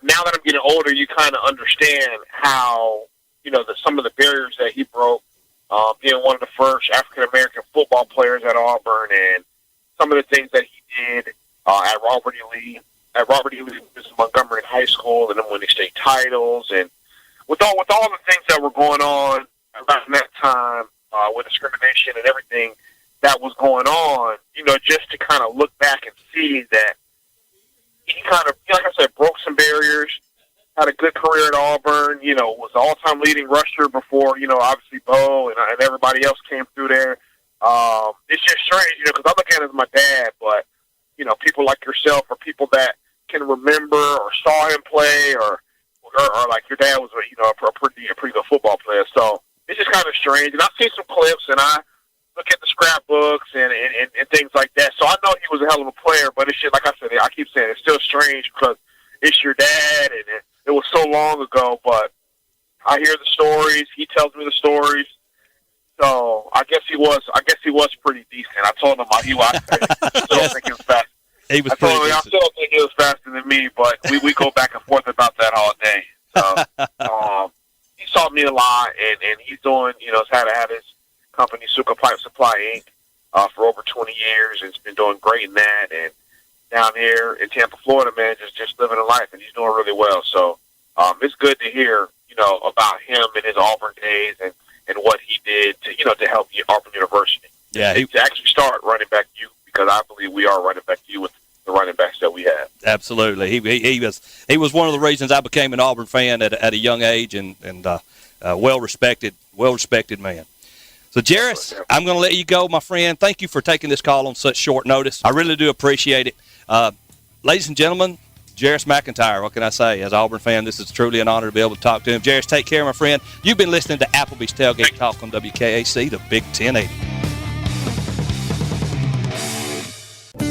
now that I'm getting older, you kind of understand how, some of the barriers that he broke, being one of the first African-American football players at Auburn, and some of the things that he did at Robert E. Lee. At Robert E. Lee, was in Montgomery in high school, and then winning state titles, and with all the things that were going on around that time, with discrimination and everything that was going on, just to kind of look back and see that he kind of, like I said, broke some barriers, had a good career at Auburn, was the all-time leading rusher before, obviously Bo and everybody else came through there. It's just strange, because I look at it as my dad, but, people like yourself or people that can remember or saw him play or like your dad was, a pretty good football player. So it's just kind of strange. And I've seen some clips, and I look at the scrapbooks and things like that. So I know he was a hell of a player, but it's just, like I said, I keep saying it's still strange because it's your dad, and it was so long ago. But I hear the stories. He tells me the stories. So I guess he was pretty decent. I told him I still don't think he was fast. He was I still don't think he was faster than me, but we go back and forth about that all day. So he saw me a lot, and he's doing, has had his company, Suka Pipe Supply, Inc., for over 20 years, and it's been doing great in that. And down here in Tampa, Florida, man, just living a life, and he's doing really well. So it's good to hear, about him in his Auburn days and what he did to help Auburn University. Yeah, to actually start running back youth, because I believe we are running back youth with the running backs that we have. Absolutely, he was one of the reasons I became an Auburn fan at a young age, and well respected man. So, Jeris, I'm going to let you go, my friend. Thank you for taking this call on such short notice. I really do appreciate it. Ladies and gentlemen, Jeris McIntyre, what can I say? As an Auburn fan, this is truly an honor to be able to talk to him. Jeris, take care, my friend. You've been listening to Applebee's Tailgate Talk on WKAC, the Big 1080.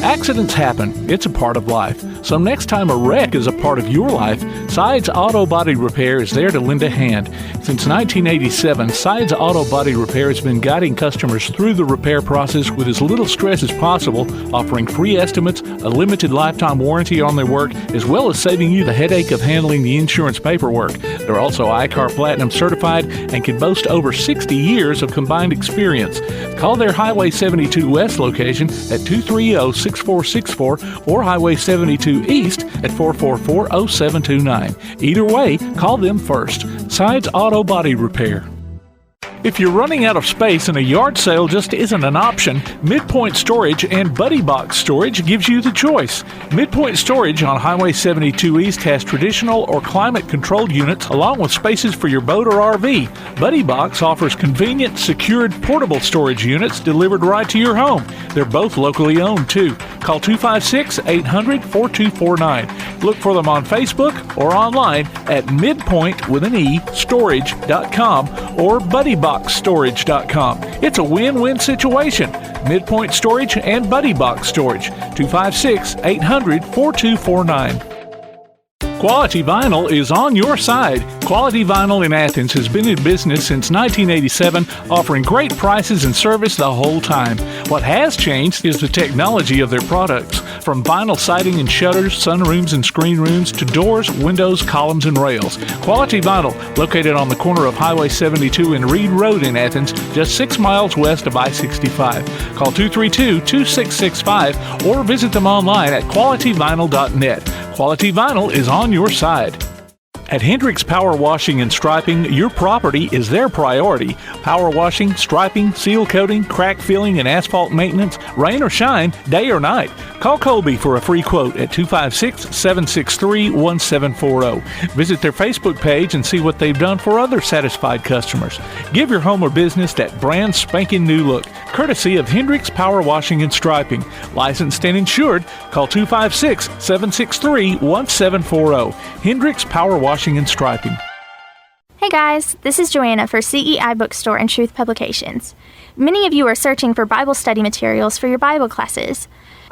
Accidents happen. It's a part of life. So next time a wreck is a part of your life, Sides Auto Body Repair is there to lend a hand. Since 1987, Sides Auto Body Repair has been guiding customers through the repair process with as little stress as possible, offering free estimates, a limited lifetime warranty on their work, as well as saving you the headache of handling the insurance paperwork. They're also ICAR Platinum certified and can boast over 60 years of combined experience. Call their Highway 72 West location at 230-6464 or Highway 72 East at 444-0729. Either way, call them first. Sides Auto Body Repair. If you're running out of space and a yard sale just isn't an option, Midpoint Storage and Buddy Box Storage gives you the choice. Midpoint Storage on Highway 72 East has traditional or climate-controlled units along with spaces for your boat or RV. Buddy Box offers convenient, secured, portable storage units delivered right to your home. They're both locally owned, too. Call 256-800-4249. Look for them on Facebook or online at midpoint.storage.com or buddyboxstorage.com. It's a win-win situation. Midpoint Storage and Buddy Box Storage. 256-800-4249. Quality Vinyl is on your side. Quality Vinyl in Athens has been in business since 1987, offering great prices and service the whole time. What has changed is the technology of their products. From vinyl siding and shutters, sunrooms and screen rooms, to doors, windows, columns, and rails. Quality Vinyl, located on the corner of Highway 72 and Reed Road in Athens, just 6 miles west of I-65. Call 232-2665 or visit them online at qualityvinyl.net. Quality Vinyl is on your side. At Hendricks Power Washing and Striping, your property is their priority. Power washing, striping, seal coating, crack filling, and asphalt maintenance, rain or shine, day or night. Call Colby for a free quote at 256-763-1740. Visit their Facebook page and see what they've done for other satisfied customers. Give your home or business that brand spanking new look, courtesy of Hendricks Power Washing and Striping. Licensed and insured, call 256-763-1740. Hendricks Power Washing and Striping. Hey guys, this is Joanna for CEI Bookstore and Truth Publications. Many of you are searching for Bible study materials for your Bible classes.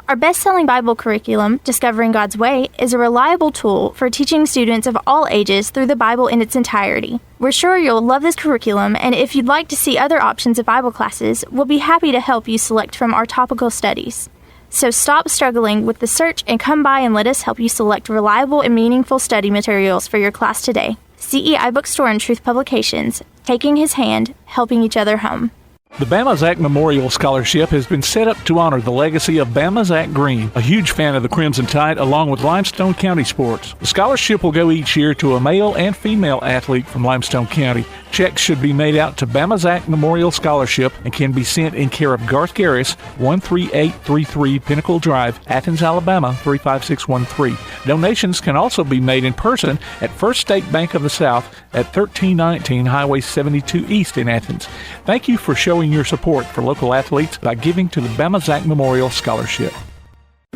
Our best-selling Bible curriculum, Discovering God's Way, is a reliable tool for teaching students of all ages through the Bible in its entirety. We're sure you'll love this curriculum, and if you'd like to see other options of Bible classes, we'll be happy to help you select from our topical studies. So stop struggling with the search and come by and let us help you select reliable and meaningful study materials for your class today. CEI Bookstore and Truth Publications, taking his hand, helping each other home. The Bama Zach Memorial Scholarship has been set up to honor the legacy of Bama Zach Green, a huge fan of the Crimson Tide along with Limestone County sports. The scholarship will go each year to a male and female athlete from Limestone County. Checks should be made out to Bama Zach Memorial Scholarship and can be sent in care of Garth Jeris, 13833 Pinnacle Drive, Athens, Alabama, 35613. Donations can also be made in person at First State Bank of the South at 1319 Highway 72 East in Athens. Thank you for showing your support for local athletes by giving to the Bama Zach Memorial Scholarship.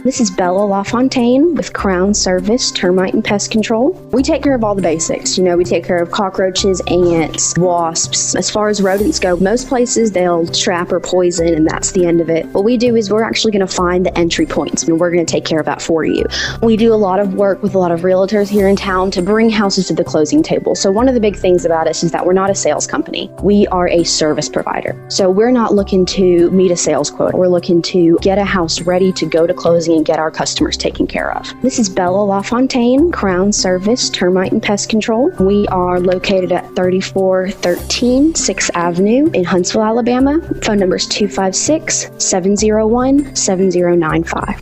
This is Bella LaFontaine with Crown Service Termite and Pest Control. We take care of all the basics. We take care of cockroaches, ants, wasps. As far as rodents go, most places they'll trap or poison, and that's the end of it. What we do is we're actually going to find the entry points, and we're going to take care of that for you. We do a lot of work with a lot of realtors here in town to bring houses to the closing table. So one of the big things about us is that we're not a sales company. We are a service provider. So we're not looking to meet a sales quota. We're looking to get a house ready to go to closing and get our customers taken care of. This is Bella LaFontaine, Crown Service Termite and Pest Control. We are located at 3413 6th Avenue in Huntsville, Alabama. Phone number is 256-701-7095.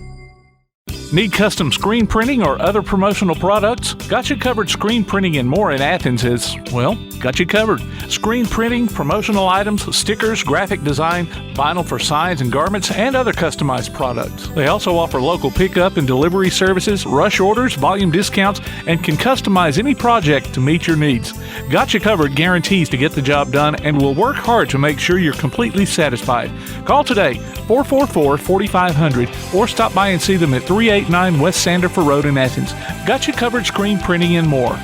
Need custom screen printing or other promotional products? Got You Covered Screen Printing and More in Athens is, well, got you covered. Screen printing, promotional items, stickers, graphic design, vinyl for signs and garments, and other customized products. They also offer local pickup and delivery services, rush orders, volume discounts, and can customize any project to meet your needs. Got You Covered guarantees to get the job done and will work hard to make sure you're completely satisfied. Call today, 444-4500, or stop by and see them at 389 West Sandifer Road in Athens. Got You Covered Screen Printing and More.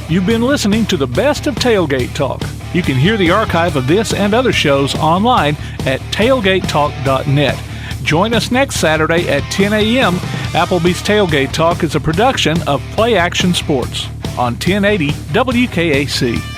You've been listening to the best of Tailgate Talk. You can hear the archive of this and other shows online at tailgatetalk.net. Join us next Saturday at 10 a.m. Applebee's Tailgate Talk is a production of Play Action Sports on 1080 WKAC.